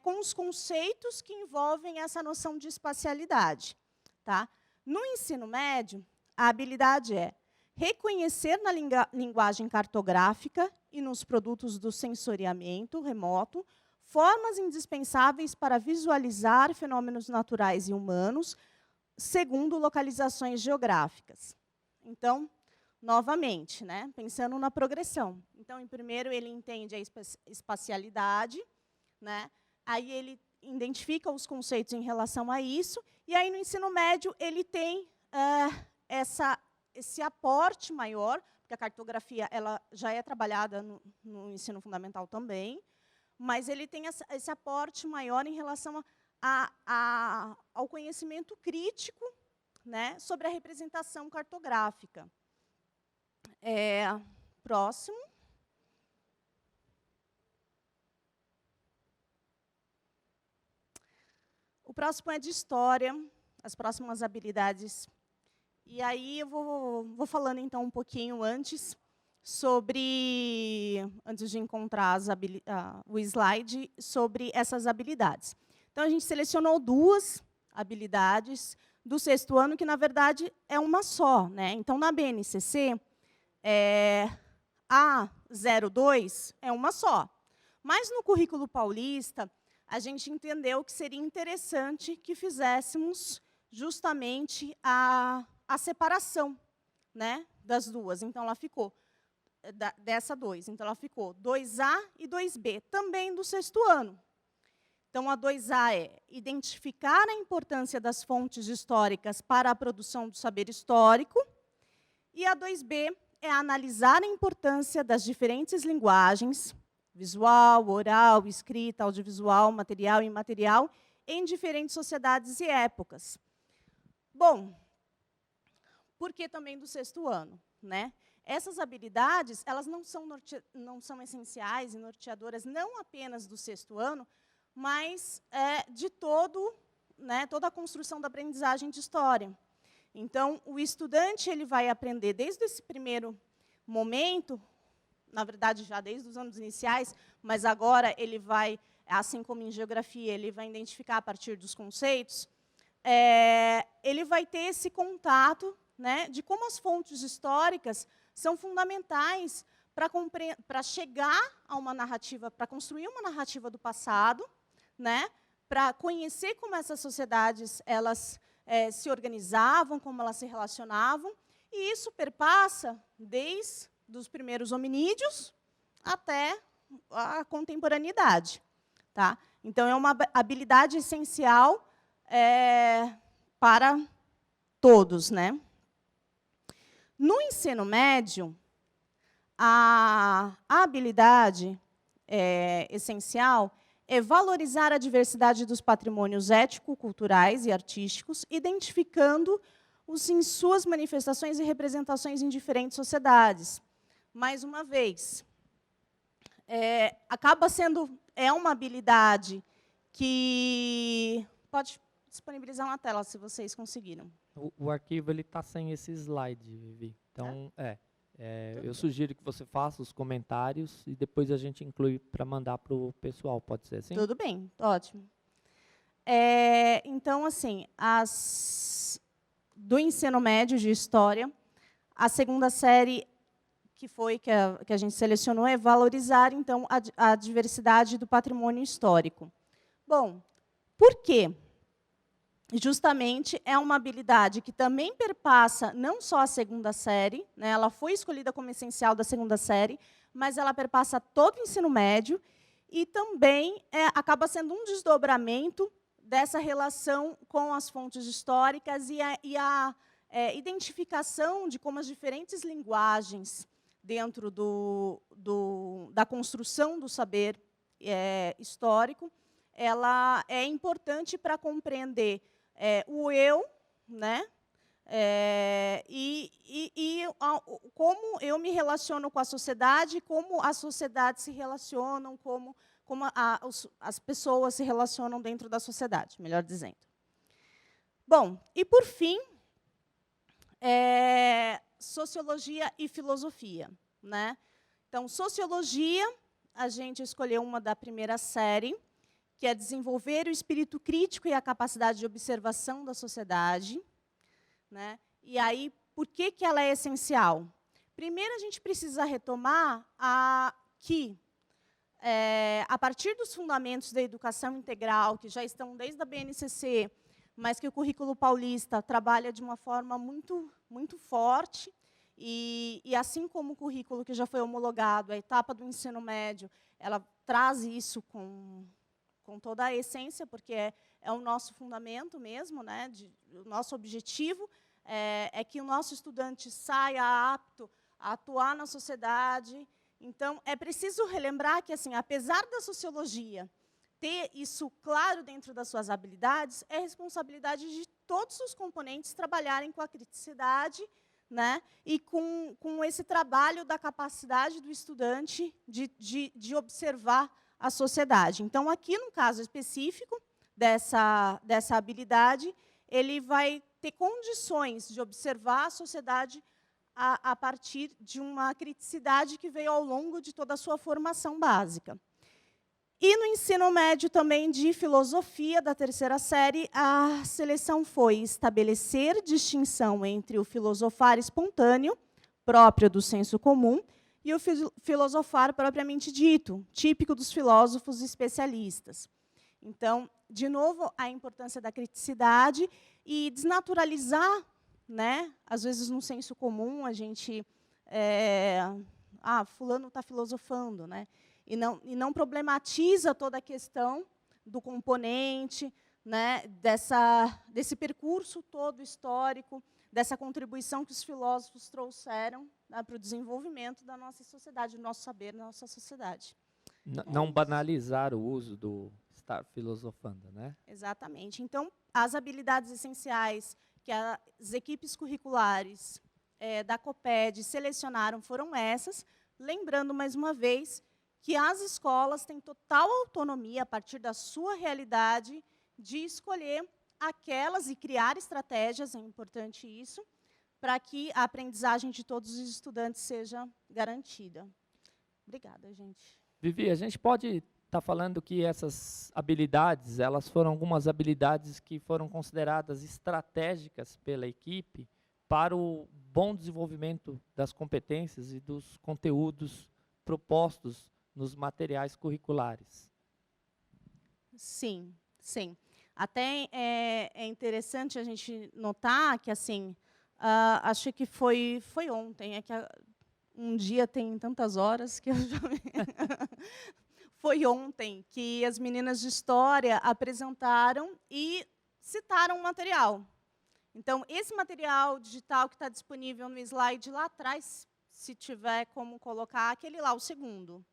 com os conceitos que envolvem essa noção de espacialidade. Tá? No ensino médio, a habilidade é reconhecer na linguagem cartográfica e nos produtos do sensoriamento remoto formas indispensáveis para visualizar fenômenos naturais e humanos segundo localizações geográficas. Então, novamente, né, pensando na progressão. Então, em primeiro, ele entende a espacialidade, né, aí ele identifica os conceitos em relação a isso, e aí, no ensino médio, ele tem esse aporte maior, porque a cartografia ela já é trabalhada no ensino fundamental também, mas ele tem esse aporte maior em relação ao conhecimento crítico, né, sobre a representação cartográfica. Próximo. O próximo é de história, as próximas habilidades. E aí eu vou falando, então, um pouquinho antes de encontrar o slide, sobre essas habilidades. Então, a gente selecionou 2 habilidades do 6º ano, que, na verdade, é uma só. Né? Então, na BNCC, a 02 é uma só. Mas, no Currículo Paulista, a gente entendeu que seria interessante que fizéssemos justamente a separação, né, das duas. Então, ela ficou dessa 2. Então, ela ficou 2A e 2B, também do 6º ano. Então, a 2A é identificar a importância das fontes históricas para a produção do saber histórico, e a 2B é analisar a importância das diferentes linguagens, visual, oral, escrita, audiovisual, material e imaterial, em diferentes sociedades e épocas. Bom, por que também do 6º ano, né? Essas habilidades, elas não são essenciais e norteadoras não apenas do 6º ano, mas de né, toda a construção da aprendizagem de história. Então, o estudante ele vai aprender desde esse primeiro momento, na verdade, já desde os anos iniciais, mas agora ele vai, assim como em geografia, ele vai identificar a partir dos conceitos, ele vai ter esse contato, né, de como as fontes históricas são fundamentais para chegar a uma narrativa, para construir uma narrativa do passado, né, para conhecer como essas sociedades elas se organizavam, como elas se relacionavam, e isso perpassa desde os primeiros hominídeos até a contemporaneidade. Tá? Então, é uma habilidade essencial para todos, né? No ensino médio, a habilidade essencial é valorizar a diversidade dos patrimônios ético-culturais e artísticos, identificando-os em suas manifestações e representações em diferentes sociedades. Mais uma vez, acaba sendo uma habilidade que... Pode disponibilizar na tela, se vocês conseguiram. O arquivo está sem esse slide, Vivi. Então, eu sugiro que você faça os comentários e depois a gente inclui para mandar para o pessoal. Pode ser assim? Tudo bem, ótimo. Então, assim, do ensino médio de História, a segunda série que a gente selecionou é valorizar, então, a diversidade do patrimônio histórico. Bom, por quê? Justamente é uma habilidade que também perpassa não só a segunda série, né, ela foi escolhida como essencial da segunda série, mas ela perpassa todo o ensino médio e também acaba sendo um desdobramento dessa relação com as fontes históricas e a identificação de como as diferentes linguagens dentro da construção do saber histórico, ela é importante para compreender o eu, né? Como eu me relaciono com a sociedade, como as sociedades se relacionam, como as pessoas se relacionam dentro da sociedade, melhor dizendo. Bom, e por fim, sociologia e filosofia, né? Então, sociologia, a gente escolheu uma da primeira série, que é desenvolver o espírito crítico e a capacidade de observação da sociedade. Né? E aí, por que ela é essencial? Primeiro, a gente precisa retomar que, a partir dos fundamentos da educação integral, que já estão desde a BNCC, mas que o currículo paulista trabalha de uma forma muito, muito forte, e assim como o currículo que já foi homologado, a etapa do ensino médio, ela traz isso com toda a essência, porque é o nosso fundamento mesmo, né, o nosso objetivo é que o nosso estudante saia apto a atuar na sociedade. Então, é preciso relembrar que, assim, apesar da sociologia ter isso claro dentro das suas habilidades, é responsabilidade de todos os componentes trabalharem com a criticidade, né, e com esse trabalho da capacidade do estudante de observar a sociedade. Então, aqui, no caso específico dessa habilidade, ele vai ter condições de observar a sociedade a partir de uma criticidade que veio ao longo de toda a sua formação básica. E no ensino médio também de filosofia, da terceira série, a seleção foi estabelecer distinção entre o filosofar espontâneo, próprio do senso comum, e o filosofar propriamente dito, típico dos filósofos especialistas. Então, de novo, a importância da criticidade e desnaturalizar né? Às vezes, no senso comum, a gente... fulano está filosofando, né? E não problematiza toda a questão do componente, né? Desse percurso todo histórico, dessa contribuição que os filósofos trouxeram, né, para o desenvolvimento da nossa sociedade, do nosso saber, da nossa sociedade. Não banalizar o uso do estar filosofando, né? Exatamente. Então, as habilidades essenciais que as equipes curriculares da COPED selecionaram foram essas, lembrando, mais uma vez, que as escolas têm total autonomia, a partir da sua realidade, de escolher aquelas e criar estratégias, é importante isso, para que a aprendizagem de todos os estudantes seja garantida. Obrigada, gente. Vivi, a gente pode estar falando que essas habilidades, elas foram algumas habilidades que foram consideradas estratégicas pela equipe para o bom desenvolvimento das competências e dos conteúdos propostos nos materiais curriculares. Sim, sim. Até é interessante a gente notar que, assim, acho que foi ontem, é que um dia tem tantas horas que eu já... Foi ontem que as meninas de História apresentaram e citaram o material. Então, esse material digital que está disponível no slide lá atrás, se tiver como colocar, aquele lá, o segundo.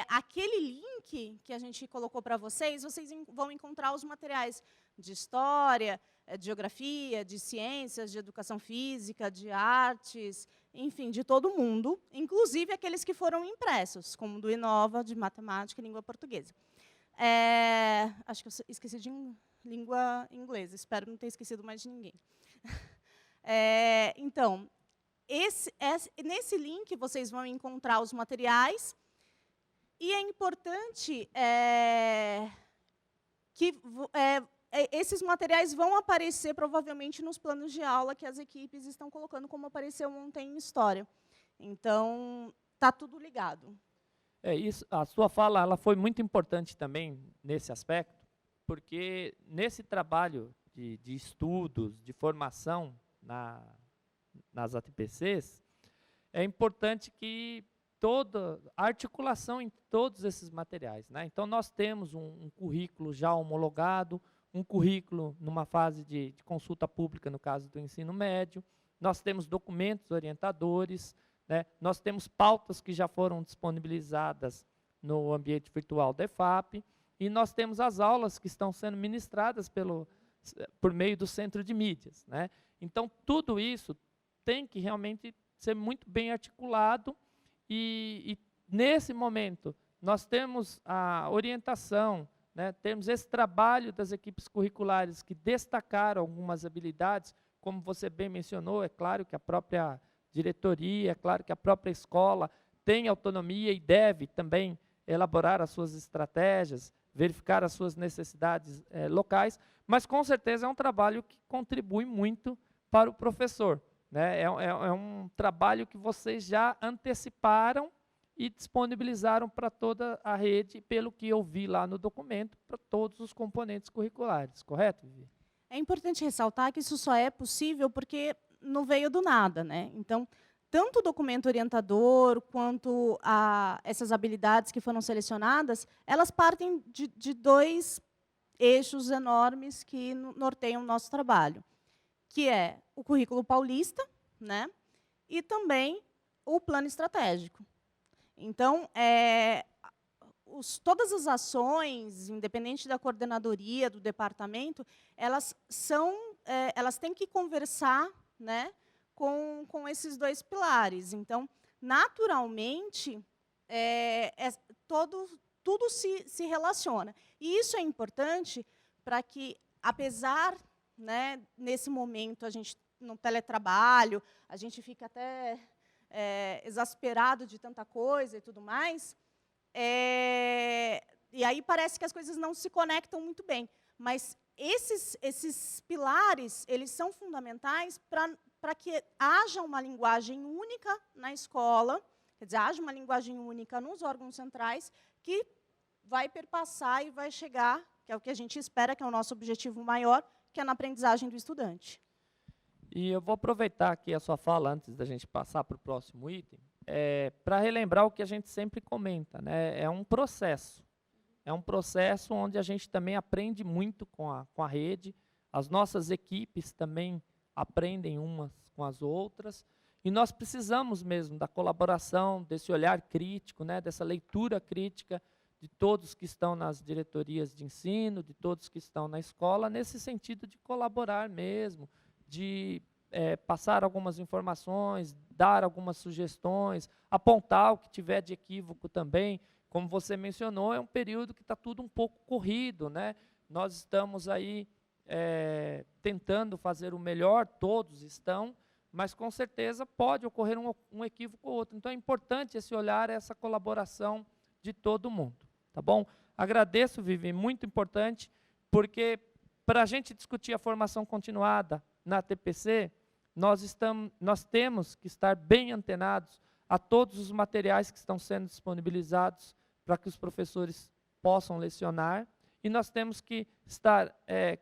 Aquele link que a gente colocou para vocês vão encontrar os materiais de História, de Geografia, de Ciências, de Educação Física, de Artes, enfim, de todo mundo, inclusive aqueles que foram impressos, como o do Inova, de Matemática e Língua Portuguesa. Acho que eu esqueci de língua inglesa, espero não ter esquecido mais de ninguém. Então, nesse link vocês vão encontrar os materiais, e é importante que esses materiais vão aparecer, provavelmente, nos planos de aula que as equipes estão colocando, como apareceu ontem em História. Então, está tudo ligado. Isso, a sua fala ela foi muito importante também nesse aspecto, porque nesse trabalho de estudos, de formação nas ATPCs, é importante que toda a articulação em todos esses materiais, né? Então, nós temos um currículo já homologado, um currículo numa fase de consulta pública, no caso do ensino médio, nós temos documentos orientadores, né? Nós temos pautas que já foram disponibilizadas no ambiente virtual da EFAP, e nós temos as aulas que estão sendo ministradas por meio do centro de mídias, né? Então, tudo isso tem que realmente ser muito bem articulado, e nesse momento, nós temos a orientação, né, temos esse trabalho das equipes curriculares que destacaram algumas habilidades, como você bem mencionou, é claro que a própria diretoria, é claro que a própria escola tem autonomia e deve também elaborar as suas estratégias, verificar as suas necessidades locais, mas com certeza é um trabalho que contribui muito para o professor, né? É um trabalho que vocês já anteciparam e disponibilizaram para toda a rede, pelo que eu vi lá no documento, para todos os componentes curriculares, correto, Vivi? É importante ressaltar que isso só é possível porque não veio do nada, né? Então, tanto o documento orientador quanto essas habilidades que foram selecionadas, elas partem de dois eixos enormes que norteiam o nosso trabalho, que é o currículo paulista, né? E também o plano estratégico. Então, todas as ações, independente da coordenadoria, do departamento, elas têm que conversar, né, com esses dois pilares. Então, naturalmente, tudo se relaciona. E isso é importante para que, apesar, né, nesse momento, a gente, no teletrabalho, a gente fica até exasperado de tanta coisa e tudo mais, e aí parece que as coisas não se conectam muito bem. Mas esses pilares, eles são fundamentais para que haja uma linguagem única na escola, quer dizer, haja uma linguagem única nos órgãos centrais, que vai perpassar e vai chegar, que é o que a gente espera, que é o nosso objetivo maior, que é na aprendizagem do estudante. E eu vou aproveitar aqui a sua fala, antes da gente passar para o próximo item, para relembrar o que a gente sempre comenta, né? É um processo. É um processo onde a gente também aprende muito com a rede, as nossas equipes também aprendem umas com as outras, e nós precisamos mesmo da colaboração, desse olhar crítico, né? Dessa leitura crítica de todos que estão nas diretorias de ensino, de todos que estão na escola, nesse sentido de colaborar mesmo, de passar algumas informações, dar algumas sugestões, apontar o que tiver de equívoco também. Como você mencionou, é um período que está tudo um pouco corrido, né? Nós estamos aí tentando fazer o melhor, todos estão, mas com certeza pode ocorrer um equívoco ou outro. Então é importante esse olhar, essa colaboração de todo mundo. Tá bom? Agradeço, Vivi, muito importante, porque para a gente discutir a formação continuada na TPC, nós temos que estar bem antenados a todos os materiais que estão sendo disponibilizados para que os professores possam lecionar, e nós temos que estar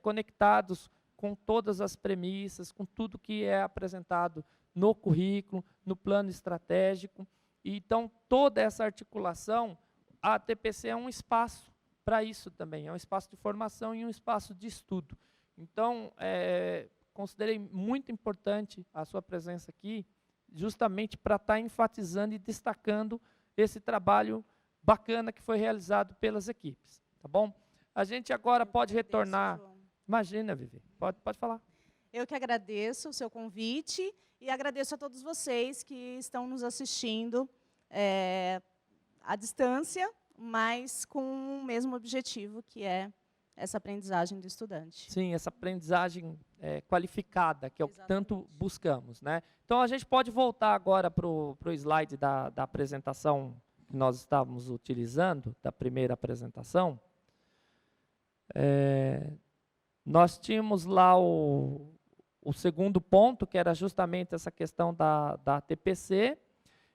conectados com todas as premissas, com tudo que é apresentado no currículo, no plano estratégico. E, então, toda essa articulação, a TPC é um espaço para isso também, é um espaço de formação e um espaço de estudo. Então, considerei muito importante a sua presença aqui, justamente para estar enfatizando e destacando esse trabalho bacana que foi realizado pelas equipes. Tá bom? A gente agora pode retornar. Imagina, Vivi, pode falar. Eu que agradeço o seu convite e agradeço a todos vocês que estão nos assistindo à distância, mas com o mesmo objetivo, que é essa aprendizagem do estudante. Sim, essa aprendizagem qualificada, que é o que tanto buscamos, né? Então, a gente pode voltar agora para o slide da apresentação que nós estávamos utilizando, da primeira apresentação. Nós tínhamos lá o segundo ponto, que era justamente essa questão da TPC,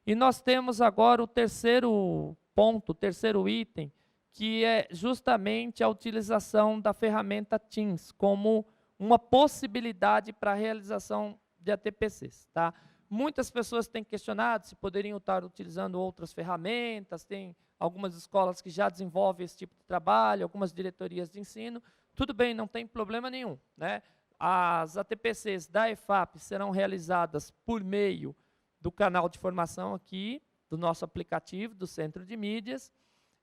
e nós temos agora o terceiro ponto, o terceiro item, que é justamente a utilização da ferramenta Teams como uma possibilidade para a realização de ATPCs. Tá? Muitas pessoas têm questionado se poderiam estar utilizando outras ferramentas, tem algumas escolas que já desenvolvem esse tipo de trabalho, algumas diretorias de ensino. Tudo bem, não tem problema nenhum, né? As ATPCs da EFAP serão realizadas por meio do canal de formação aqui, do nosso aplicativo, do Centro de Mídias,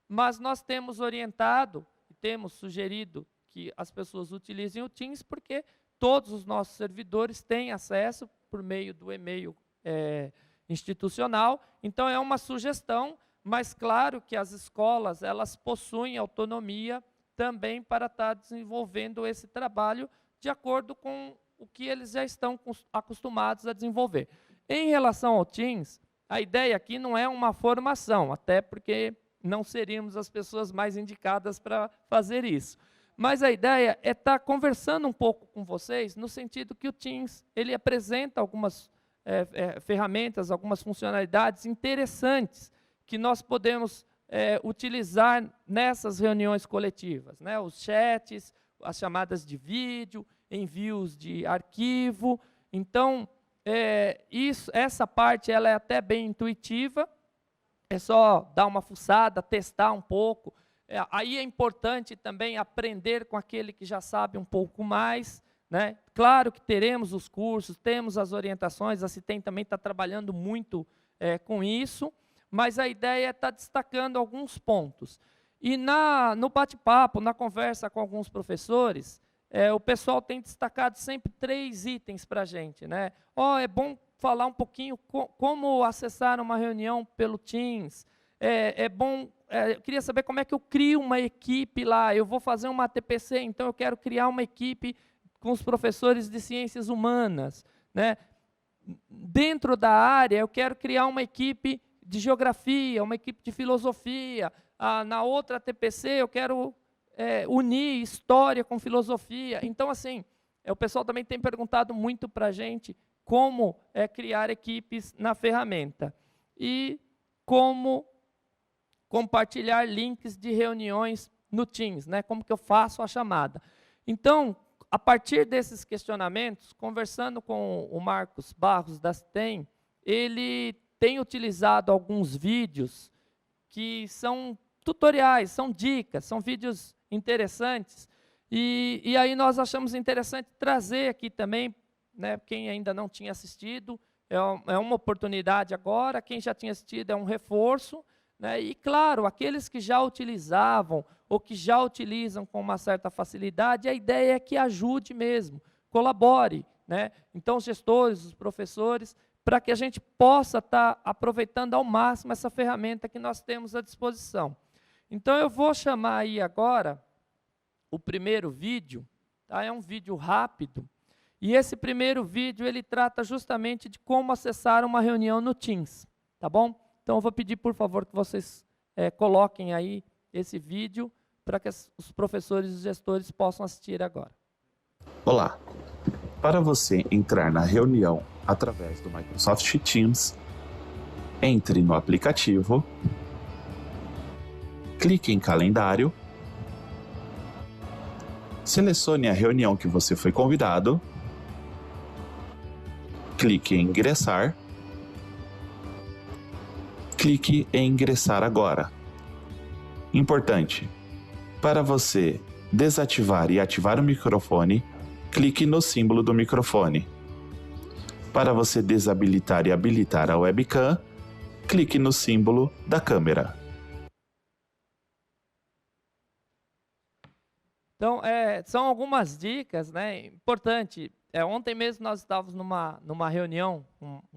mas nós temos orientado e temos sugerido que as pessoas utilizem o Teams, porque todos os nossos servidores têm acesso por meio do e-mail institucional. Então, é uma sugestão, mas claro que as escolas elas possuem autonomia também para estar desenvolvendo esse trabalho de acordo com o que eles já estão acostumados a desenvolver. Em relação ao Teams, a ideia aqui não é uma formação, até porque não seríamos as pessoas mais indicadas para fazer isso. Mas a ideia é estar conversando um pouco com vocês, no sentido que o Teams ele apresenta algumas ferramentas, algumas funcionalidades interessantes que nós podemos utilizar nessas reuniões coletivas, né? Os chats, as chamadas de vídeo, envios de arquivo. Então, essa parte ela é até bem intuitiva, é só dar uma fuçada, testar um pouco. Aí é importante também aprender com aquele que já sabe um pouco mais, né? Claro que teremos os cursos, temos as orientações, a CITEM também está trabalhando muito com isso, mas a ideia é estar destacando alguns pontos. E no bate-papo, na conversa com alguns professores, o pessoal tem destacado sempre 3 itens para a gente, né? É bom falar um pouquinho como acessar uma reunião pelo Teams. Eu queria saber como é que eu crio uma equipe lá. Eu vou fazer uma ATPC, então eu quero criar uma equipe com os professores de ciências humanas, né? Dentro da área, eu quero criar uma equipe de geografia, uma equipe de filosofia. Na outra ATPC, eu quero unir história com filosofia. Então, assim, o pessoal também tem perguntado muito para a gente como criar equipes na ferramenta e como compartilhar links de reuniões no Teams, né? Como que eu faço a chamada. Então, a partir desses questionamentos, conversando com o Marcos Barros da STEM, ele tem utilizado alguns vídeos que são tutoriais, são dicas, são vídeos interessantes, e aí nós achamos interessante trazer aqui também, né, quem ainda não tinha assistido, é uma oportunidade agora, quem já tinha assistido é um reforço, né, e claro, aqueles que já utilizavam, ou que já utilizam com uma certa facilidade, a ideia é que ajude mesmo, colabore, né? Então, os gestores, os professores, para que a gente possa estar aproveitando ao máximo essa ferramenta que nós temos à disposição. Então, eu vou chamar aí agora o primeiro vídeo, tá? É um vídeo rápido, e esse primeiro vídeo, ele trata justamente de como acessar uma reunião no Teams, tá bom? Então, eu vou pedir, por favor, que vocês coloquem aí esse vídeo, para que os professores e os gestores possam assistir agora. Olá! Para você entrar na reunião através do Microsoft Teams, entre no aplicativo, clique em Calendário, selecione a reunião que você foi convidado, clique em Ingressar, clique em Ingressar agora. Importante! Para você desativar e ativar o microfone, clique no símbolo do microfone. Para você desabilitar e habilitar a webcam, clique no símbolo da câmera. Então, são algumas dicas, né? Importante. Ontem mesmo nós estávamos numa reunião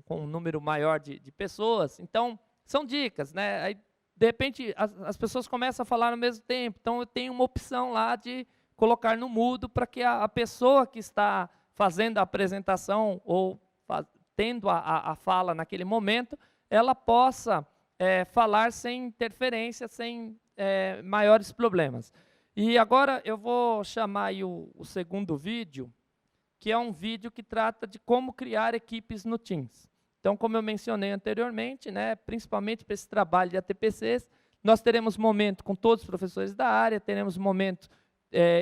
com um número maior de pessoas. Então, são dicas, né? Aí, de repente, as pessoas começam a falar ao mesmo tempo. Então, eu tenho uma opção lá de colocar no mudo para que a pessoa que está fazendo a apresentação ou tendo a fala naquele momento, ela possa falar sem interferência, sem maiores problemas. E agora eu vou chamar aí o segundo vídeo, que é um vídeo que trata de como criar equipes no Teams. Então, como eu mencionei anteriormente, né, principalmente para esse trabalho de ATPCs, nós teremos momento com todos os professores da área, teremos momento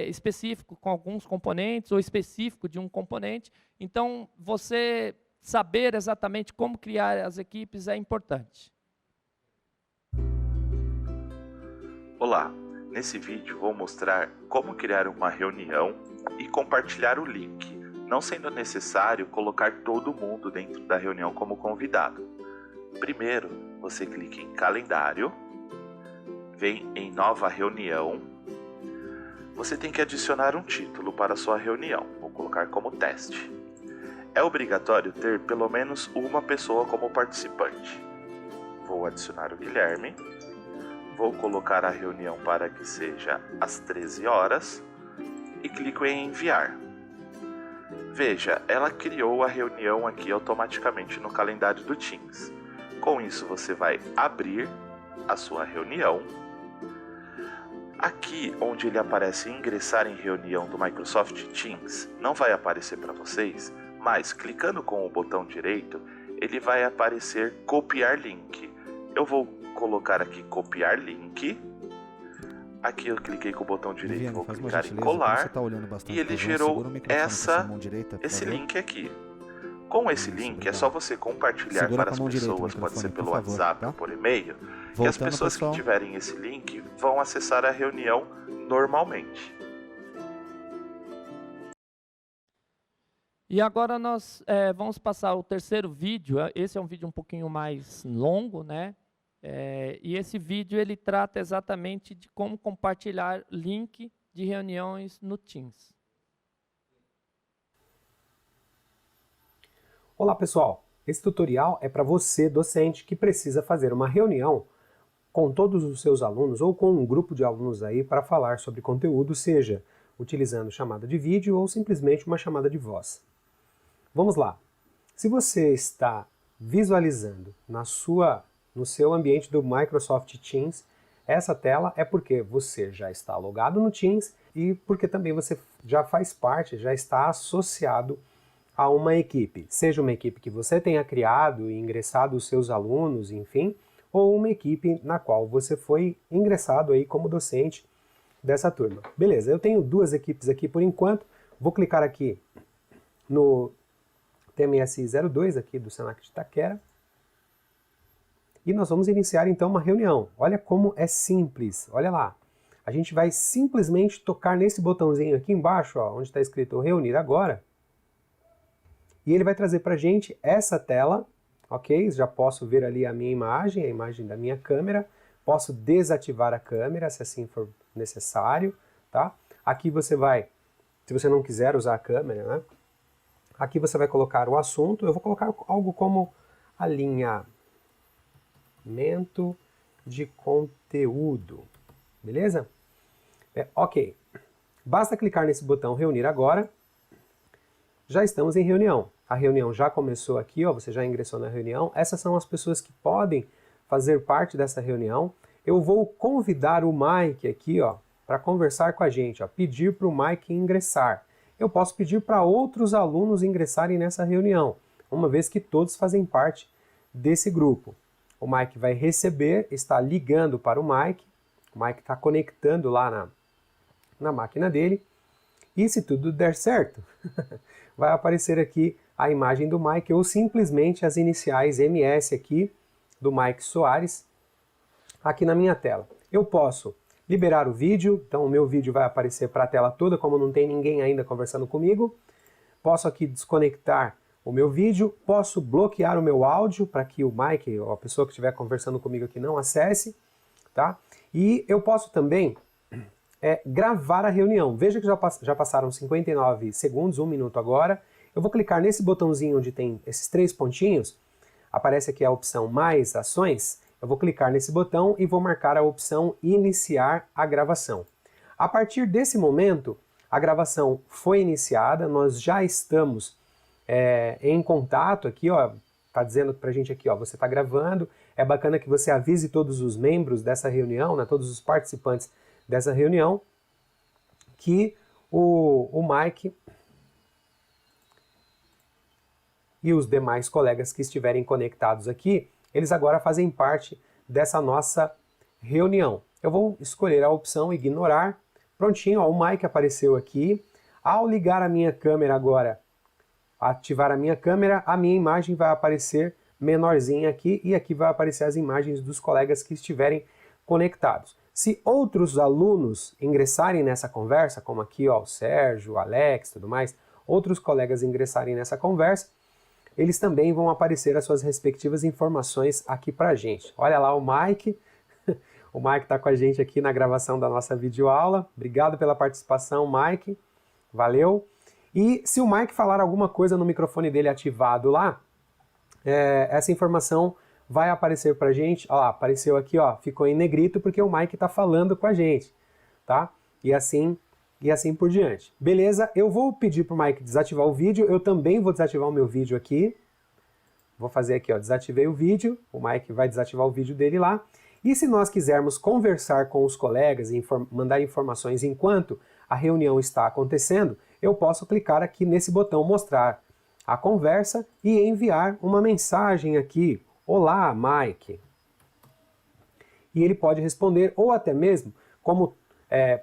específico com alguns componentes, ou específico de um componente. Então, você saber exatamente como criar as equipes é importante. Olá! Nesse vídeo vou mostrar como criar uma reunião e compartilhar o link, não sendo necessário colocar todo mundo dentro da reunião como convidado. Primeiro, você clica em Calendário, vem em Nova Reunião. Você tem que adicionar um título para a sua reunião, vou colocar como teste. É obrigatório ter pelo menos uma pessoa como participante. Vou adicionar o Guilherme. Vou colocar a reunião para que seja às 13 horas e clico em enviar. Veja, ela criou a reunião aqui automaticamente no calendário do Teams. Com isso, você vai abrir a sua reunião. Aqui, onde ele aparece ingressar em reunião do Microsoft Teams, não vai aparecer para vocês, mas clicando com o botão direito, ele vai aparecer copiar link. Eu vou colocar aqui copiar link. Aqui eu cliquei com o botão direito, vou clicar em colar e ele gerou esse link aqui. Com esse link é só você compartilhar para as pessoas, pode ser pelo WhatsApp ou por e-mail, e as pessoas que tiverem esse link vão acessar a reunião normalmente. E agora nós vamos passar o terceiro vídeo. Esse é um vídeo um pouquinho mais longo, né? E esse vídeo ele trata exatamente de como compartilhar link de reuniões no Teams. Olá pessoal, esse tutorial é para você, docente, que precisa fazer uma reunião com todos os seus alunos ou com um grupo de alunos aí para falar sobre conteúdo, seja utilizando chamada de vídeo ou simplesmente uma chamada de voz. Vamos lá. Se você está visualizando no seu ambiente do Microsoft Teams, essa tela é porque você já está logado no Teams e porque também você já faz parte, já está associado a uma equipe. Seja uma equipe que você tenha criado e ingressado os seus alunos, enfim, ou uma equipe na qual você foi ingressado aí como docente dessa turma. Beleza, eu tenho duas equipes aqui por enquanto, Vou clicar aqui no TMS 02 aqui do Senac de Itaquera. E nós vamos iniciar então uma reunião. Olha como é simples, olha lá. A gente vai simplesmente tocar nesse botãozinho aqui embaixo, ó, onde está escrito reunir agora. E ele vai trazer para a gente essa tela, ok? Já posso ver ali a minha imagem, a imagem da minha câmera. Posso desativar a câmera, se assim for necessário, tá? Aqui você vai, se você não quiser usar a câmera, né? Aqui você vai colocar o assunto. Eu vou colocar algo como alinhamento de conteúdo, beleza? Ok. Basta clicar nesse botão reunir agora. Já estamos em reunião. A reunião já começou aqui, ó, você já ingressou na reunião. Essas são as pessoas que podem fazer parte dessa reunião. Eu vou convidar o Mike aqui, ó, para conversar com a gente, ó, pedir para o Mike ingressar. Eu posso pedir para outros alunos ingressarem nessa reunião, uma vez que todos fazem parte desse grupo. O Mike vai receber, está ligando para o Mike está conectando lá na máquina dele, e se tudo der certo, vai aparecer aqui a imagem do Mike ou simplesmente as iniciais MS aqui do Mike Soares aqui na minha tela. Eu posso liberar o vídeo, então o meu vídeo vai aparecer para a tela toda, como não tem ninguém ainda conversando comigo. Posso aqui desconectar o meu vídeo, posso bloquear o meu áudio para que o Mike, ou a pessoa que estiver conversando comigo aqui, não acesse, tá? E eu posso também gravar a reunião. Veja que já passaram 59 segundos, 1 minuto agora. Eu vou clicar nesse botãozinho onde tem esses 3 pontinhos, aparece aqui a opção mais ações. Eu vou clicar nesse botão e vou marcar a opção iniciar a gravação. A partir desse momento, a gravação foi iniciada, nós já estamos em contato aqui, ó, tá dizendo pra gente aqui, ó, você tá gravando. É bacana que você avise todos os membros dessa reunião, né, todos os participantes dessa reunião, que o Mike e os demais colegas que estiverem conectados aqui, eles agora fazem parte dessa nossa reunião. Eu vou escolher a opção ignorar. Prontinho, ó, o Mike apareceu aqui. Ao ligar a minha câmera agora, ativar a minha câmera, a minha imagem vai aparecer menorzinha aqui e aqui vai aparecer as imagens dos colegas que estiverem conectados. Se outros alunos ingressarem nessa conversa, como aqui, ó, o Sérgio, o Alex, tudo mais, outros colegas ingressarem nessa conversa, eles também vão aparecer as suas respectivas informações aqui pra gente. Olha lá o Mike, o Mike está com a gente aqui na gravação da nossa videoaula. Obrigado pela participação, Mike, valeu. E se o Mike falar alguma coisa no microfone dele ativado lá, essa informação vai aparecer pra gente. Olha lá, apareceu aqui, ó, ficou em negrito porque o Mike está falando com a gente, tá? E assim por diante. Beleza? Eu vou pedir pro Mike desativar o vídeo, eu também vou desativar o meu vídeo aqui. Vou fazer aqui, ó, desativei o vídeo, o Mike vai desativar o vídeo dele lá. E se nós quisermos conversar com os colegas e mandar informações enquanto a reunião está acontecendo, eu posso clicar aqui nesse botão mostrar a conversa e enviar uma mensagem aqui. Olá, Mike. E ele pode responder, ou até mesmo, como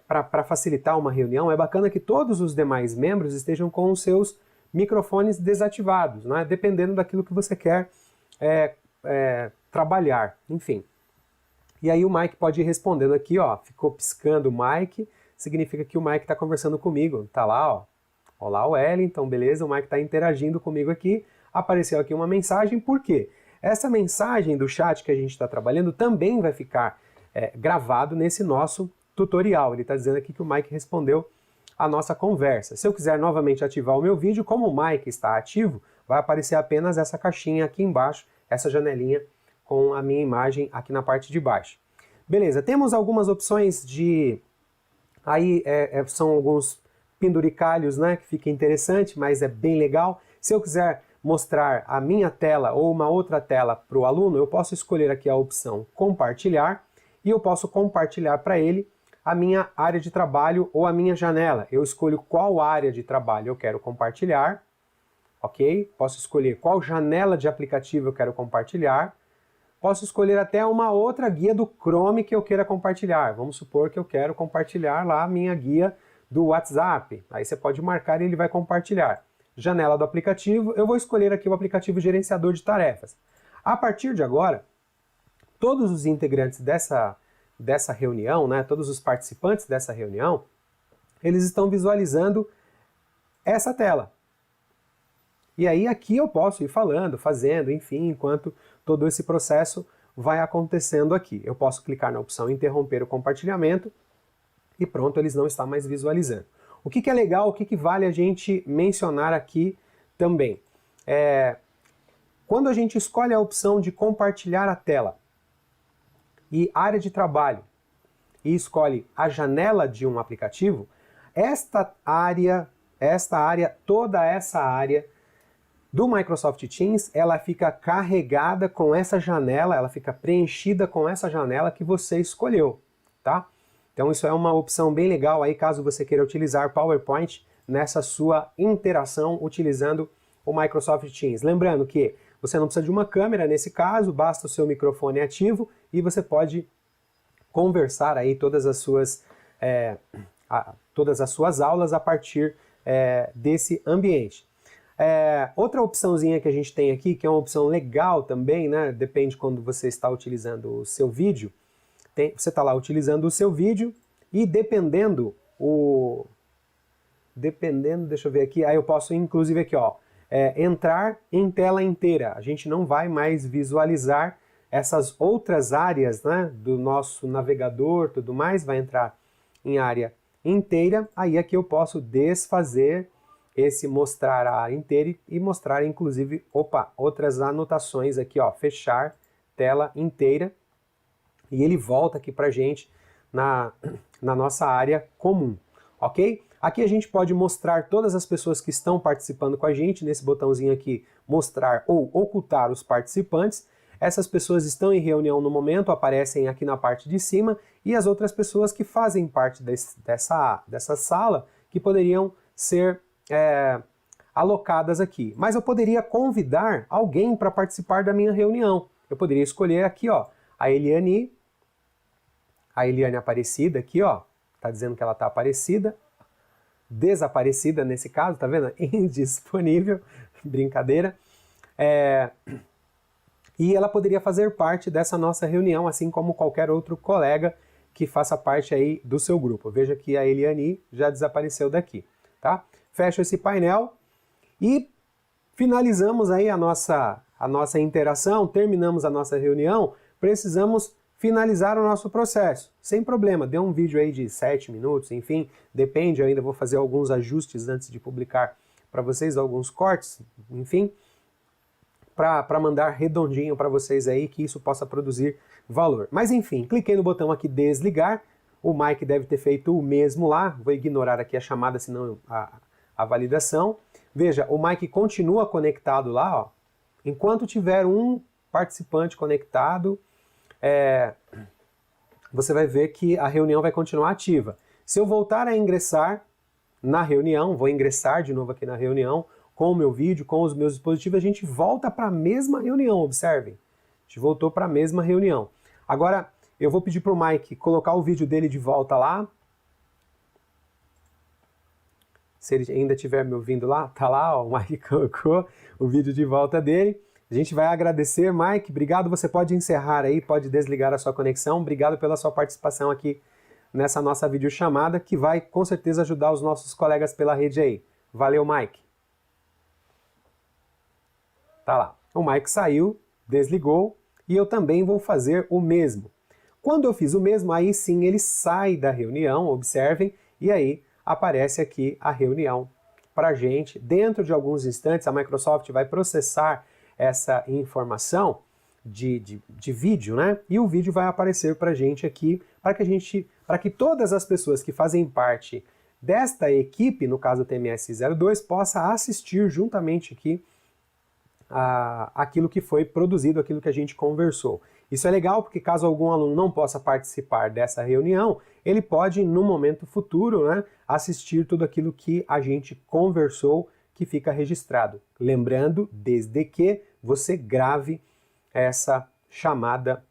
para facilitar uma reunião, é bacana que todos os demais membros estejam com os seus microfones desativados, né? Dependendo daquilo que você quer trabalhar, enfim. E aí o Mike pode ir respondendo aqui, ó, ficou piscando o Mike, significa que o Mike está conversando comigo, tá lá, ó. Olá, Wellington, beleza? O Mike está interagindo comigo aqui, apareceu aqui uma mensagem, por quê? Essa mensagem do chat que a gente está trabalhando também vai ficar gravado nesse nosso tutorial. Ele está dizendo aqui que o Mike respondeu a nossa conversa. Se eu quiser novamente ativar o meu vídeo, como o Mike está ativo, vai aparecer apenas essa caixinha aqui embaixo, essa janelinha com a minha imagem aqui na parte de baixo. Beleza, temos algumas opções de... Aí são alguns penduricalhos, né, que fica interessante, mas é bem legal. Se eu quiser mostrar a minha tela ou uma outra tela para o aluno, eu posso escolher aqui a opção compartilhar e eu posso compartilhar para ele a minha área de trabalho ou a minha janela. Eu escolho qual área de trabalho eu quero compartilhar, ok? Posso escolher qual janela de aplicativo eu quero compartilhar. Posso escolher até uma outra guia do Chrome que eu queira compartilhar. Vamos supor que eu quero compartilhar lá a minha guia do WhatsApp, aí você pode marcar e ele vai compartilhar. Janela do aplicativo, eu vou escolher aqui o aplicativo gerenciador de tarefas. A partir de agora, todos os integrantes dessa reunião, né, todos os participantes dessa reunião, eles estão visualizando essa tela. E aí aqui eu posso ir falando, fazendo, enfim, enquanto todo esse processo vai acontecendo aqui. Eu posso clicar na opção interromper o compartilhamento e pronto, eles não estão mais visualizando. O que é legal, o que vale a gente mencionar aqui também? Quando a gente escolhe a opção de compartilhar a tela e área de trabalho e escolhe a janela de um aplicativo, toda essa área do Microsoft Teams, ela fica carregada com essa janela, ela fica preenchida com essa janela que você escolheu, tá? Então isso é uma opção bem legal aí caso você queira utilizar PowerPoint nessa sua interação utilizando o Microsoft Teams. Lembrando que você não precisa de uma câmera nesse caso, basta o seu microfone ativo e você pode conversar aí todas as suas aulas a partir desse ambiente. Outra opçãozinha que a gente tem aqui, que é uma opção legal também, né? Depende quando você está utilizando o seu vídeo. Você está lá utilizando o seu vídeo e dependendo, deixa eu ver aqui, aí eu posso inclusive aqui, ó, entrar em tela inteira. A gente não vai mais visualizar essas outras áreas, né, do nosso navegador, tudo mais, vai entrar em área inteira. Aí aqui eu posso desfazer esse mostrar a área inteira e mostrar inclusive, outras anotações aqui, ó, fechar tela inteira. E ele volta aqui pra gente na nossa área comum, ok? Aqui a gente pode mostrar todas as pessoas que estão participando com a gente, nesse botãozinho aqui, mostrar ou ocultar os participantes. Essas pessoas estão em reunião no momento, aparecem aqui na parte de cima, e as outras pessoas que fazem parte dessa sala, que poderiam ser alocadas aqui. Mas eu poderia convidar alguém para participar da minha reunião. Eu poderia escolher aqui, ó, a Eliane Aparecida aqui, ó, tá dizendo que ela tá desaparecida nesse caso, tá vendo? Indisponível, brincadeira. E ela poderia fazer parte dessa nossa reunião, assim como qualquer outro colega que faça parte aí do seu grupo. Veja que a Eliane já desapareceu daqui, tá? Fecho esse painel e finalizamos aí a nossa interação, terminamos a nossa reunião, precisamos finalizar o nosso processo, sem problema. Deu um vídeo aí de 7 minutos, enfim, depende, eu ainda vou fazer alguns ajustes antes de publicar para vocês, alguns cortes, enfim, para mandar redondinho para vocês aí, que isso possa produzir valor. Mas enfim, cliquei no botão aqui desligar, o Mike deve ter feito o mesmo lá, vou ignorar aqui a chamada, senão a validação. Veja, o Mike continua conectado lá, ó. Enquanto tiver um participante conectado, você vai ver que a reunião vai continuar ativa. Se eu voltar a ingressar na reunião, vou ingressar de novo aqui na reunião, com o meu vídeo, com os meus dispositivos, a gente volta para a mesma reunião, observem. A gente voltou para a mesma reunião. Agora, eu vou pedir para o Mike colocar o vídeo dele de volta lá. Se ele ainda estiver me ouvindo lá, tá lá, ó, o Mike colocou o vídeo de volta dele. A gente vai agradecer, Mike, obrigado, você pode encerrar aí, pode desligar a sua conexão, obrigado pela sua participação aqui nessa nossa videochamada, que vai com certeza ajudar os nossos colegas pela rede aí. Valeu, Mike. Tá lá, o Mike saiu, desligou, e eu também vou fazer o mesmo. Quando eu fiz o mesmo, aí sim ele sai da reunião, observem, e aí aparece aqui a reunião pra gente. Dentro de alguns instantes, a Microsoft vai processar essa informação de vídeo, né? E o vídeo vai aparecer pra gente aqui, para que todas as pessoas que fazem parte desta equipe, no caso do TMS02, possa assistir juntamente aqui aquilo que foi produzido, aquilo que a gente conversou. Isso é legal porque caso algum aluno não possa participar dessa reunião, ele pode, no momento futuro, né, assistir tudo aquilo que a gente conversou, que fica registrado. Lembrando, desde que você grave essa chamada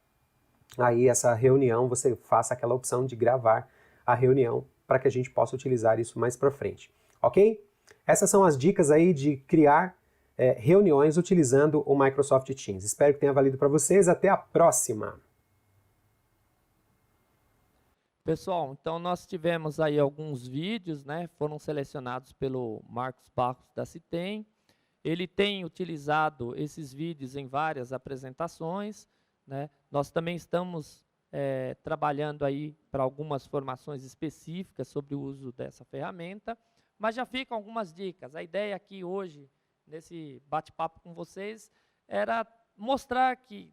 aí, essa reunião, você faça aquela opção de gravar a reunião para que a gente possa utilizar isso mais para frente, ok? Essas são as dicas aí de criar reuniões utilizando o Microsoft Teams. Espero que tenha valido para vocês. Até a próxima! Pessoal, então nós tivemos aí alguns vídeos, né, foram selecionados pelo Marcos Barros da Citem. Ele tem utilizado esses vídeos em várias apresentações, né. Nós também estamos trabalhando aí para algumas formações específicas sobre o uso dessa ferramenta, mas já ficam algumas dicas. A ideia aqui hoje, nesse bate-papo com vocês, era mostrar que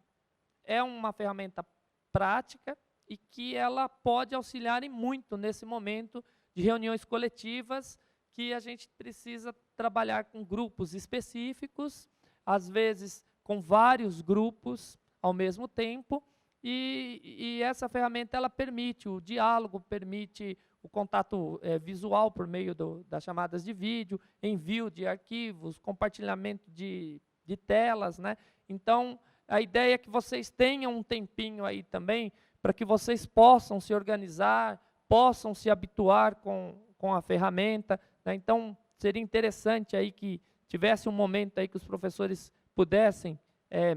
é uma ferramenta prática, e que ela pode auxiliar em muito nesse momento de reuniões coletivas, que a gente precisa trabalhar com grupos específicos, às vezes com vários grupos ao mesmo tempo, e essa ferramenta ela permite o diálogo, permite o contato visual por meio das chamadas de vídeo, envio de arquivos, compartilhamento de telas, né? Então, a ideia é que vocês tenham um tempinho aí também, para que vocês possam se organizar, possam se habituar com a ferramenta, né? Então, seria interessante aí que tivesse um momento aí que os professores pudessem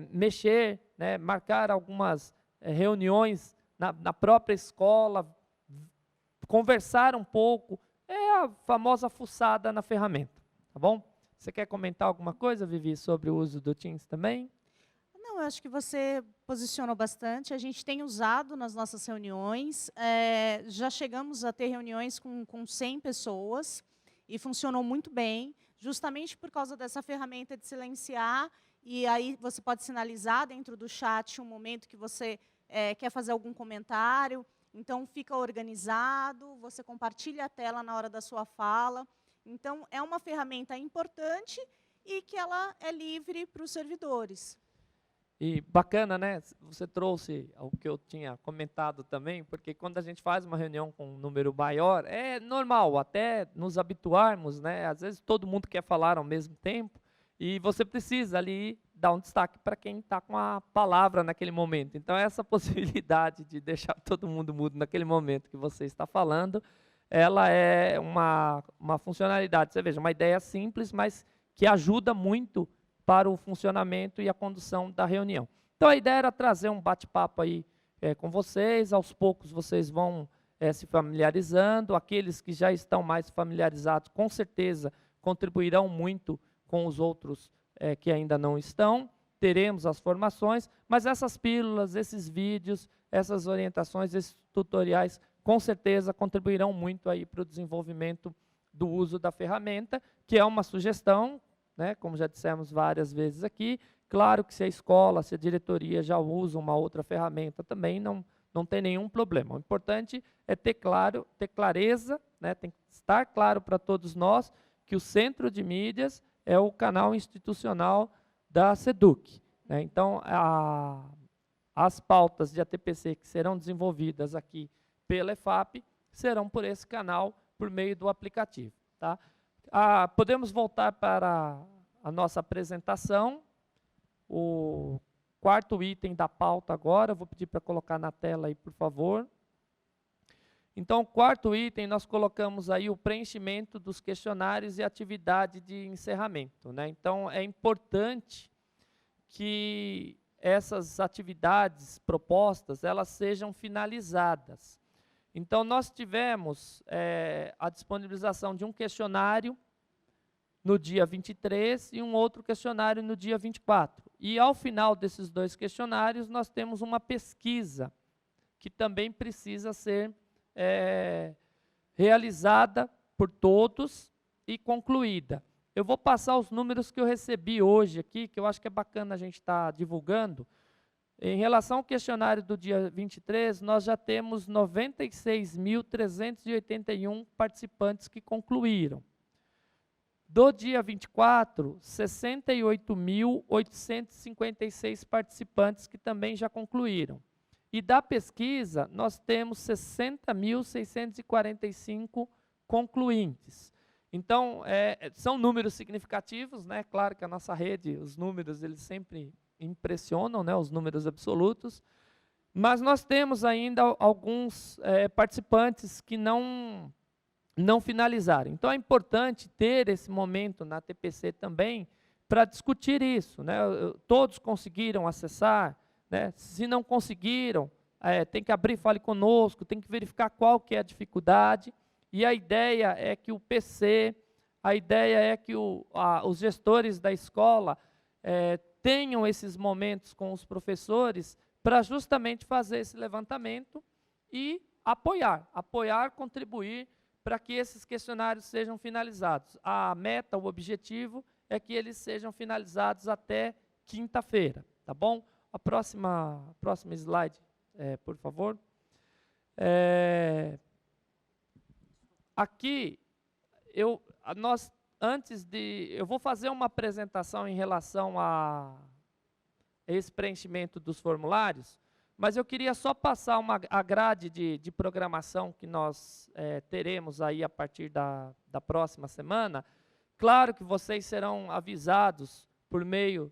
mexer, né? Marcar algumas reuniões na própria escola, conversar um pouco, a famosa fuçada na ferramenta, tá bom? Você quer comentar alguma coisa, Vivi, sobre o uso do Teams também? Não, eu acho que você posicionou bastante. A gente tem usado nas nossas reuniões. Já chegamos a ter reuniões com 100 pessoas e funcionou muito bem, justamente por causa dessa ferramenta de silenciar. E aí você pode sinalizar dentro do chat um momento que você quer fazer algum comentário. Então, fica organizado, você compartilha a tela na hora da sua fala. Então, é uma ferramenta importante e que ela é livre para os servidores. E bacana, né? Você trouxe o que eu tinha comentado também, porque quando a gente faz uma reunião com um número maior, é normal até nos habituarmos, né? Às vezes todo mundo quer falar ao mesmo tempo e você precisa ali dar um destaque para quem está com a palavra naquele momento. Então, essa possibilidade de deixar todo mundo mudo naquele momento que você está falando, ela é uma funcionalidade, você veja, uma ideia simples, mas que ajuda muito para o funcionamento e a condução da reunião. Então, a ideia era trazer um bate-papo aí com vocês, aos poucos vocês vão se familiarizando, aqueles que já estão mais familiarizados, com certeza, contribuirão muito com os outros que ainda não estão, teremos as formações, mas essas pílulas, esses vídeos, essas orientações, esses tutoriais, com certeza contribuirão muito aí para o desenvolvimento do uso da ferramenta, que é uma sugestão, né, como já dissemos várias vezes aqui. Claro que se a escola, se a diretoria já usa uma outra ferramenta também, não tem nenhum problema. O importante é ter clareza, né, tem que estar claro para todos nós que o Centro de Mídias é o canal institucional da SEDUC, né? Então, as pautas de ATPC que serão desenvolvidas aqui pela EFAP serão por esse canal, por meio do aplicativo, tá? Podemos voltar para a nossa apresentação. O quarto item da pauta agora, vou pedir para colocar na tela aí, por favor. Então, o quarto item, nós colocamos aí o preenchimento dos questionários e atividade de encerramento, né? Então, é importante que essas atividades propostas, elas sejam finalizadas. Então, nós tivemos a disponibilização de um questionário no dia 23 e um outro questionário no dia 24. E, ao final desses dois questionários, nós temos uma pesquisa que também precisa ser realizada por todos e concluída. Eu vou passar os números que eu recebi hoje aqui, que eu acho que é bacana a gente estar divulgando. Em relação ao questionário do dia 23, nós já temos 96.381 participantes que concluíram. Do dia 24, 68.856 participantes que também já concluíram. E da pesquisa, nós temos 60.645 concluintes. Então, são números significativos, né? Claro que a nossa rede, os números, eles sempre impressionam, né? Os números absolutos, mas nós temos ainda alguns participantes que não não finalizarem. Então, é importante ter esse momento na TPC também para discutir isso, né? Todos conseguiram acessar, né? Se não conseguiram, tem que abrir Fale Conosco, tem que verificar qual que é a dificuldade, e a ideia é que o PC, a ideia é que os gestores da escola tenham esses momentos com os professores para justamente fazer esse levantamento e apoiar, contribuir para que esses questionários sejam finalizados. A meta, o objetivo é que eles sejam finalizados até quinta-feira, tá bom? A próxima slide, por favor. Aqui, eu vou fazer uma apresentação em relação a esse preenchimento dos formulários, mas eu queria só passar a grade de programação que nós teremos aí a partir da próxima semana. Claro que vocês serão avisados por meio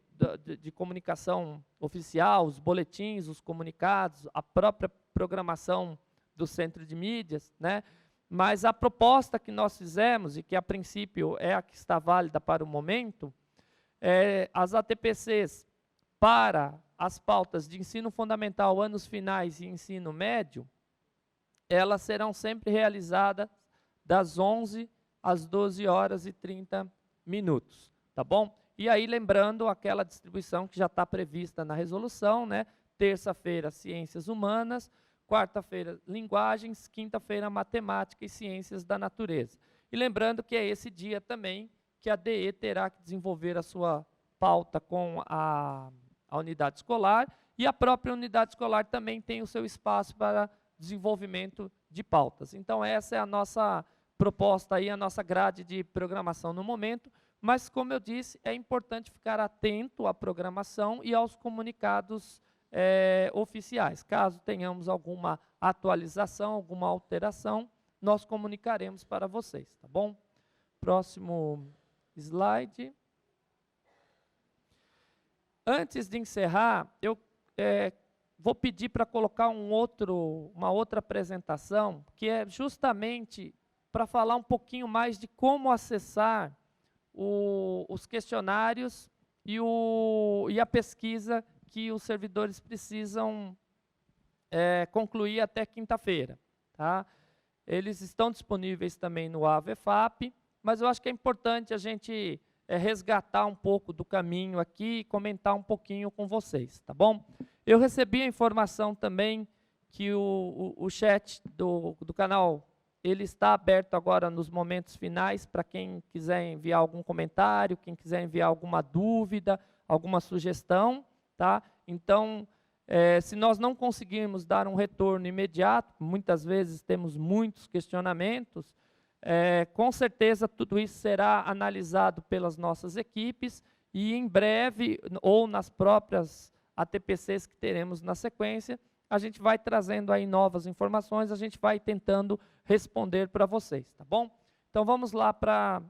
de comunicação oficial, os boletins, os comunicados, a própria programação do Centro de Mídias, né? Mas a proposta que nós fizemos, e que a princípio é a que está válida para o momento, as ATPCs para as pautas de ensino fundamental, anos finais e ensino médio, elas serão sempre realizadas das 11 às 12 horas e 30 minutos, tá bom? E aí, lembrando aquela distribuição que já está prevista na resolução, né? Terça-feira, ciências humanas, quarta-feira, linguagens, quinta-feira, matemática e ciências da natureza. E lembrando que é esse dia também que a DE terá que desenvolver a sua pauta com a unidade escolar, e a própria unidade escolar também tem o seu espaço para desenvolvimento de pautas. Então, essa é a nossa proposta aí, a nossa grade de programação no momento, mas, como eu disse, é importante ficar atento à programação e aos comunicados oficiais. Caso tenhamos alguma atualização, alguma alteração, nós comunicaremos para vocês, tá bom? Próximo slide. Antes de encerrar, eu vou pedir para colocar uma outra apresentação, que é justamente para falar um pouquinho mais de como acessar os questionários e a pesquisa que os servidores precisam concluir até quinta-feira, tá? Eles estão disponíveis também no AVEFAP, mas eu acho que é importante a gente resgatar um pouco do caminho aqui e comentar um pouquinho com vocês, tá bom? Eu recebi a informação também que o chat do canal, ele está aberto agora nos momentos finais para quem quiser enviar algum comentário, quem quiser enviar alguma dúvida, alguma sugestão, tá? Então, se nós não conseguirmos dar um retorno imediato, muitas vezes temos muitos questionamentos, com certeza tudo isso será analisado pelas nossas equipes e em breve, ou nas próprias ATPCs que teremos na sequência, a gente vai trazendo aí novas informações, a gente vai tentando responder para vocês, tá bom? Então vamos lá para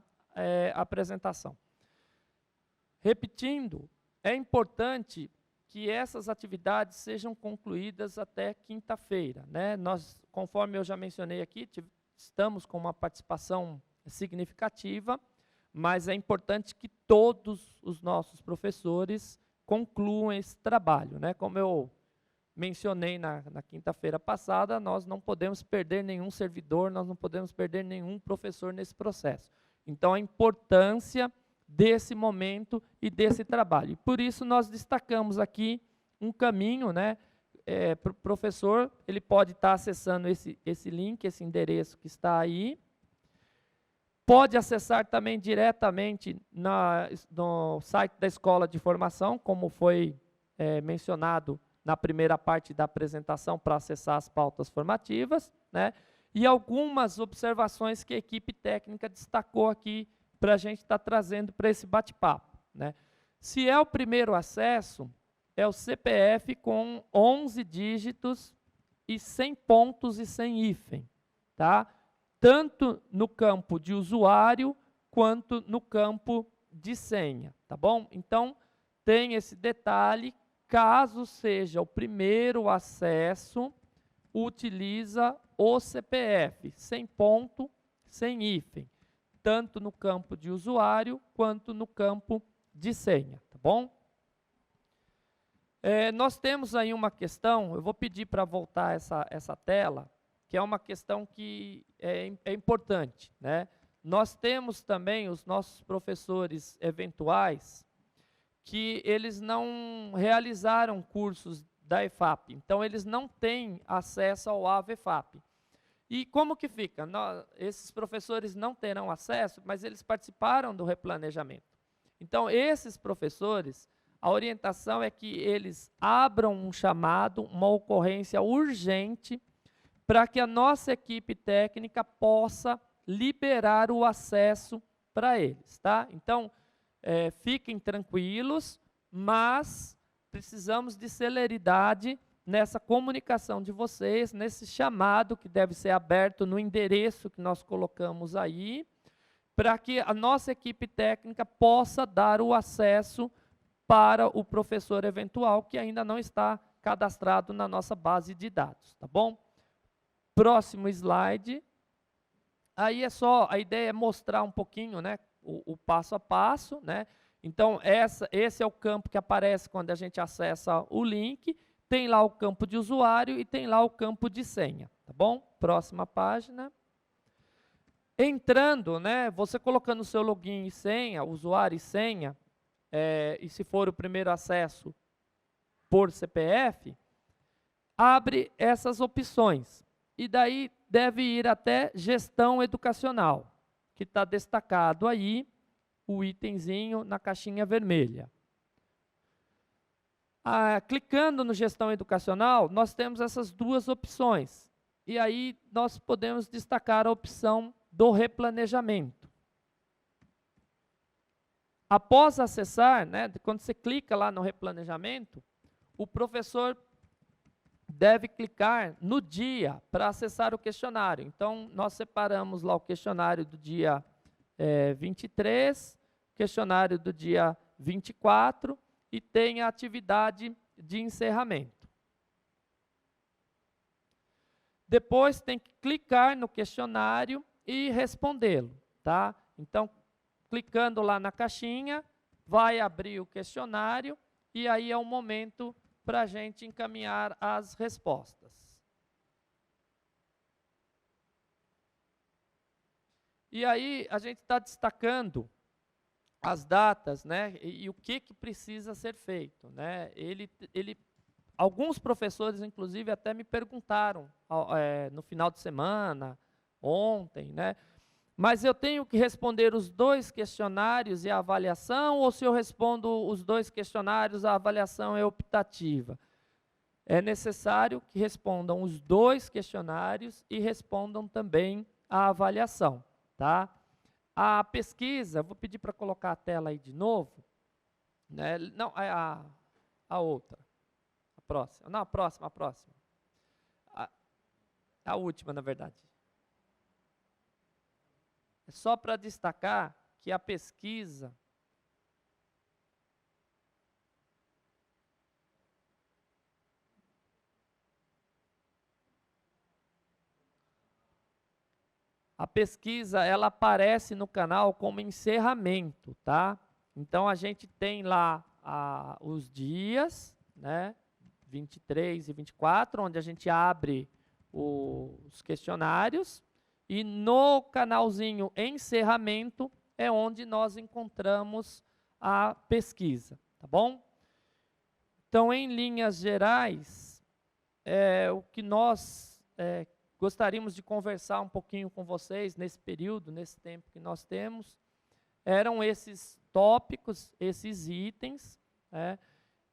a apresentação. Repetindo, é importante que essas atividades sejam concluídas até quinta-feira, né? Nós, conforme eu já mencionei aqui, estamos com uma participação significativa, mas é importante que todos os nossos professores concluam esse trabalho, né? Como eu mencionei na quinta-feira passada, nós não podemos perder nenhum servidor, nós não podemos perder nenhum professor nesse processo. Então, a importância desse momento e desse trabalho. E por isso nós destacamos aqui um caminho, né? Para o professor, ele pode estar acessando esse link, esse endereço que está aí. Pode acessar também diretamente no site da Escola de Formação, como foi mencionado na primeira parte da apresentação, para acessar as pautas formativas, né? E algumas observações que a equipe técnica destacou aqui para a gente estar trazendo para esse bate-papo, né? Se é o primeiro acesso, é o CPF com 11 dígitos e 100 pontos e 100 hífen, tá? Tanto no campo de usuário, quanto no campo de senha, tá bom? Então, tem esse detalhe, caso seja o primeiro acesso, utiliza o CPF, 100 ponto, sem hífen, tanto no campo de usuário quanto no campo de senha, tá bom? Nós temos aí uma questão, eu vou pedir para voltar essa tela, que é uma questão que é importante, né? Nós temos também os nossos professores eventuais, que eles não realizaram cursos da EFAP, então eles não têm acesso ao AVEFAP. E como que fica? Esses professores não terão acesso, mas eles participaram do replanejamento. Então, esses professores, a orientação é que eles abram um chamado, uma ocorrência urgente, para que a nossa equipe técnica possa liberar o acesso para eles, tá? Então, fiquem tranquilos, mas precisamos de celeridade nessa comunicação de vocês, nesse chamado que deve ser aberto no endereço que nós colocamos aí, para que a nossa equipe técnica possa dar o acesso para o professor eventual que ainda não está cadastrado na nossa base de dados, tá bom? Próximo slide. Aí a ideia é mostrar um pouquinho, né, o passo a passo, né? Então, esse é o campo que aparece quando a gente acessa o link, tem lá o campo de usuário e tem lá o campo de senha, tá bom? Próxima página. Entrando, né, você colocando o seu login e senha, usuário e senha, e se for o primeiro acesso por CPF, abre essas opções. E daí deve ir até gestão educacional, que está destacado aí, o itemzinho na caixinha vermelha. Clicando no gestão educacional, nós temos essas duas opções. E aí nós podemos destacar a opção do replanejamento. Após acessar, né, quando você clica lá no replanejamento, o professor deve clicar no dia para acessar o questionário. Então, nós separamos lá o questionário do dia 23, questionário do dia 24 e tem a atividade de encerramento. Depois tem que clicar no questionário e respondê-lo, tá? Então, clicando lá na caixinha, vai abrir o questionário e aí é o momento para a gente encaminhar as respostas. E aí a gente está destacando as datas, né, e o que precisa ser feito, né? Alguns professores, inclusive, até me perguntaram no final de semana, ontem, né? Mas eu tenho que responder os 2 questionários e a avaliação, ou se eu respondo os 2 questionários, a avaliação é optativa? É necessário que respondam os 2 questionários e respondam também a avaliação, tá? A pesquisa, vou pedir para colocar a tela aí de novo, né? Não, a outra, a próxima, não, a próxima. A última, na verdade. É só para destacar que a pesquisa ela aparece no canal como encerramento, tá? Então a gente tem lá os dias, né? 23 e 24, onde a gente abre os questionários. E no canalzinho encerramento é onde nós encontramos a pesquisa, tá bom? Então, em linhas gerais, o que nós gostaríamos de conversar um pouquinho com vocês nesse período, nesse tempo que nós temos, eram esses tópicos, esses itens, né?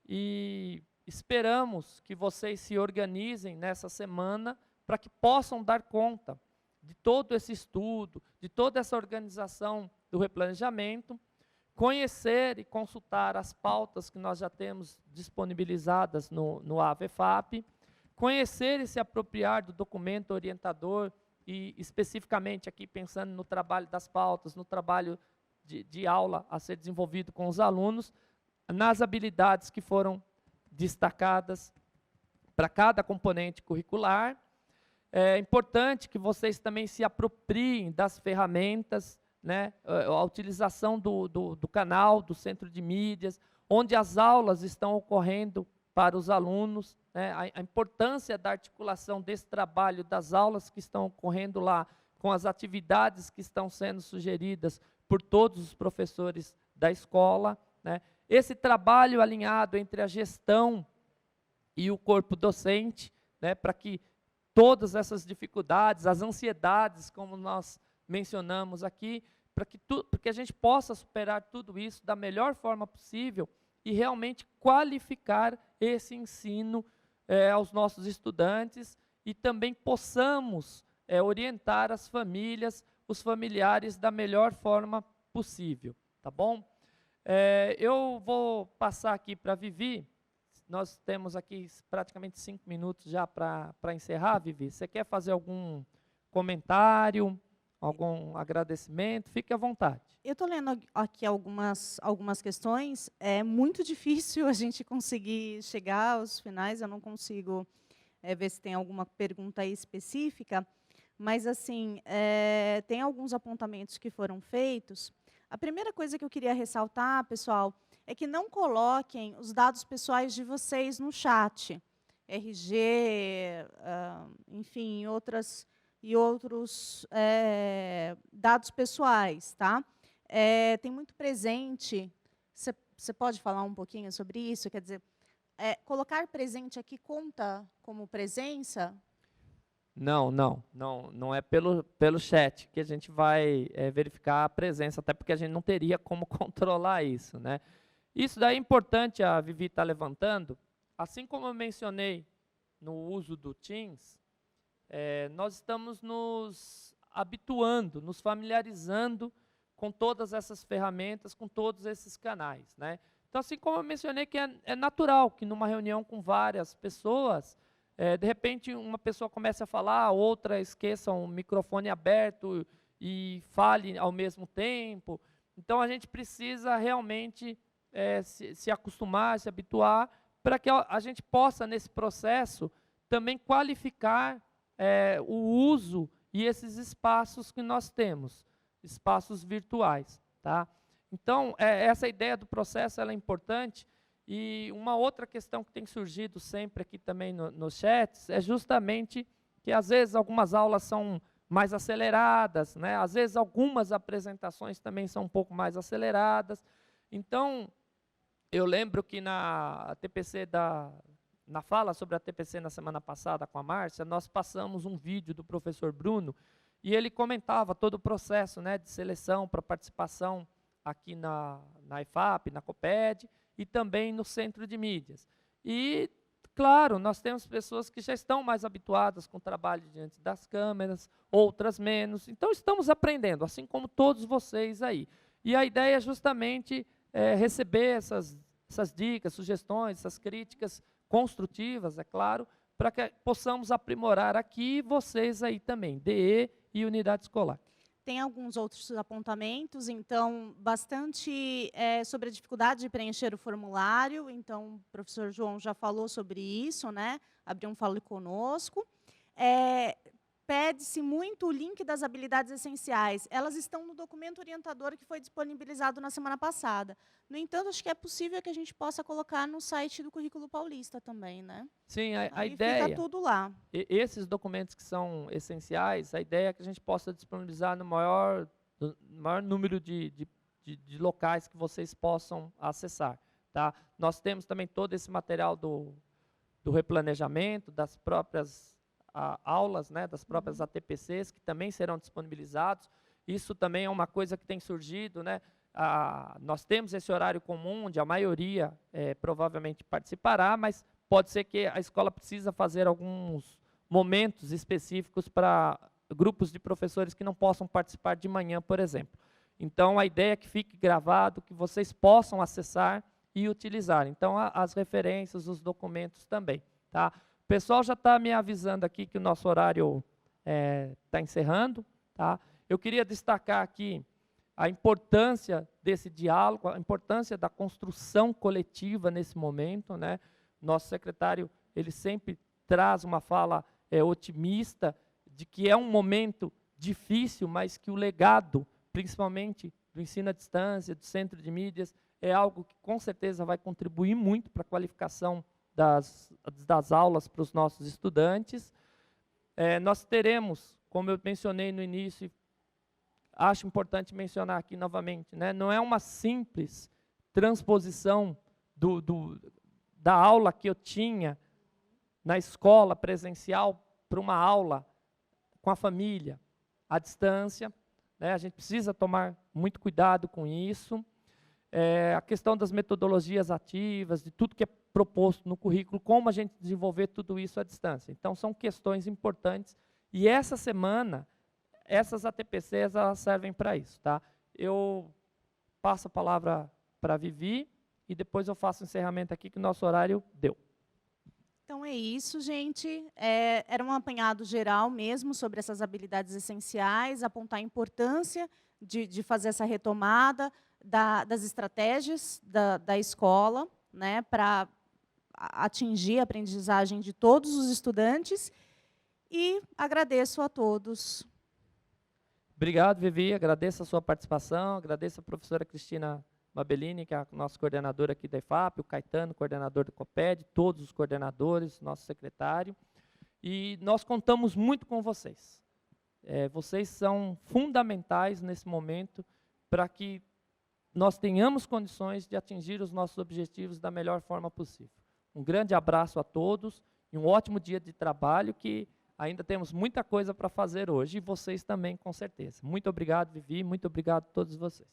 E esperamos que vocês se organizem nessa semana para que possam dar conta de todo esse estudo, de toda essa organização do replanejamento, conhecer e consultar as pautas que nós já temos disponibilizadas no AVEFAP, conhecer e se apropriar do documento orientador e especificamente aqui pensando no trabalho das pautas, no trabalho de aula a ser desenvolvido com os alunos, nas habilidades que foram destacadas para cada componente curricular. É importante que vocês também se apropriem das ferramentas, né, a utilização do canal, do centro de mídias, onde as aulas estão ocorrendo para os alunos, né, a importância da articulação desse trabalho, das aulas que estão ocorrendo lá, com as atividades que estão sendo sugeridas por todos os professores da escola, né. Esse trabalho alinhado entre a gestão e o corpo docente, né, para que todas essas dificuldades, as ansiedades, como nós mencionamos aqui, para que a gente possa superar tudo isso da melhor forma possível e realmente qualificar esse ensino aos nossos estudantes e também possamos orientar as famílias, os familiares da melhor forma possível, tá bom? Eu vou passar aqui para a Vivi. Nós temos aqui praticamente 5 minutos já para encerrar, Vivi. Você quer fazer algum comentário, algum agradecimento? Fique à vontade. Eu estou lendo aqui algumas questões. É muito difícil a gente conseguir chegar aos finais. Eu não consigo ver se tem alguma pergunta aí específica. Mas, assim, tem alguns apontamentos que foram feitos. A primeira coisa que eu queria ressaltar, pessoal, é que não coloquem os dados pessoais de vocês no chat. RG, enfim, outros dados pessoais, tá? Tem muito presente. Você pode falar um pouquinho sobre isso? Quer dizer, colocar presente aqui conta como presença? Não é pelo chat que a gente vai verificar a presença, até porque a gente não teria como controlar isso, né? Isso daí é importante, a Vivi está levantando. Assim como eu mencionei no uso do Teams, nós estamos nos habituando, nos familiarizando com todas essas ferramentas, com todos esses canais, né? Então, assim como eu mencionei que é natural que numa reunião com várias pessoas, de repente uma pessoa comece a falar, outra esqueça um microfone aberto e fale ao mesmo tempo. Então, a gente precisa realmente se acostumar, se habituar, para que a gente possa, nesse processo, também qualificar o uso e esses espaços que nós temos, espaços virtuais, tá? Então, essa ideia do processo ela é importante. E uma outra questão que tem surgido sempre aqui também nos chats é justamente que, às vezes, algumas aulas são mais aceleradas, né? Às vezes, algumas apresentações também são um pouco mais aceleradas. Então, eu lembro que na TPC na fala sobre a TPC na semana passada com a Márcia, nós passamos um vídeo do professor Bruno e ele comentava todo o processo, né, de seleção para participação aqui na IFAP, na COPED e também no Centro de Mídias. E, claro, nós temos pessoas que já estão mais habituadas com o trabalho diante das câmeras, outras menos. Então, estamos aprendendo, assim como todos vocês aí. E a ideia é justamente receber essas dicas, sugestões, essas críticas construtivas, é claro, para que possamos aprimorar aqui vocês aí também, DE e unidade escolar. Tem alguns outros apontamentos, então, bastante sobre a dificuldade de preencher o formulário. Então, o professor João já falou sobre isso, né? Abriu um Fale Conosco. Pede-se muito o link das habilidades essenciais. Elas estão no documento orientador que foi disponibilizado na semana passada. No entanto, acho que é possível que a gente possa colocar no site do Currículo Paulista também, né? Sim, a Aí ideia... fica tudo lá. Esses documentos que são essenciais, a ideia é que a gente possa disponibilizar no maior número de locais que vocês possam acessar, tá? Nós temos também todo esse material do replanejamento, das próprias aulas, né, das próprias ATPCs, que também serão disponibilizados. Isso também é uma coisa que tem surgido, né? Nós temos esse horário comum, onde a maioria provavelmente participará, mas pode ser que a escola precisa fazer alguns momentos específicos para grupos de professores que não possam participar de manhã, por exemplo. Então, a ideia é que fique gravado, que vocês possam acessar e utilizar. Então, as referências, os documentos também, tá? O pessoal já está me avisando aqui que o nosso horário está encerrando, tá? Eu queria destacar aqui a importância desse diálogo, a importância da construção coletiva nesse momento, né? Nosso secretário, ele sempre traz uma fala otimista de que é um momento difícil, mas que o legado, principalmente do ensino à distância, do centro de mídias, é algo que com certeza vai contribuir muito para a qualificação das aulas para os nossos estudantes. Nós teremos, como eu mencionei no início, acho importante mencionar aqui novamente, né, não é uma simples transposição da aula que eu tinha na escola presencial para uma aula com a família, à distância, né, a gente precisa tomar muito cuidado com isso. A questão das metodologias ativas, de tudo que é proposto no currículo, como a gente desenvolver tudo isso à distância. Então, são questões importantes, e essa semana, essas ATPCs, elas servem para isso. Tá? Eu passo a palavra para a Vivi, e depois eu faço o encerramento aqui, que o nosso horário deu. Então é isso, gente. Era um apanhado geral mesmo sobre essas habilidades essenciais, apontar a importância de fazer essa retomada das estratégias da escola, né, para atingir a aprendizagem de todos os estudantes. E agradeço a todos. Obrigado, Vivi. Agradeço a sua participação, agradeço a professora Cristina Mabellini, que é a nossa coordenadora aqui da EFAP, o Caetano, coordenador do COPED, todos os coordenadores, nosso secretário. E nós contamos muito com vocês. Vocês são fundamentais nesse momento para que nós tenhamos condições de atingir os nossos objetivos da melhor forma possível. Um grande abraço a todos e um ótimo dia de trabalho, que ainda temos muita coisa para fazer hoje, e vocês também, com certeza. Muito obrigado, Vivi, muito obrigado a todos vocês.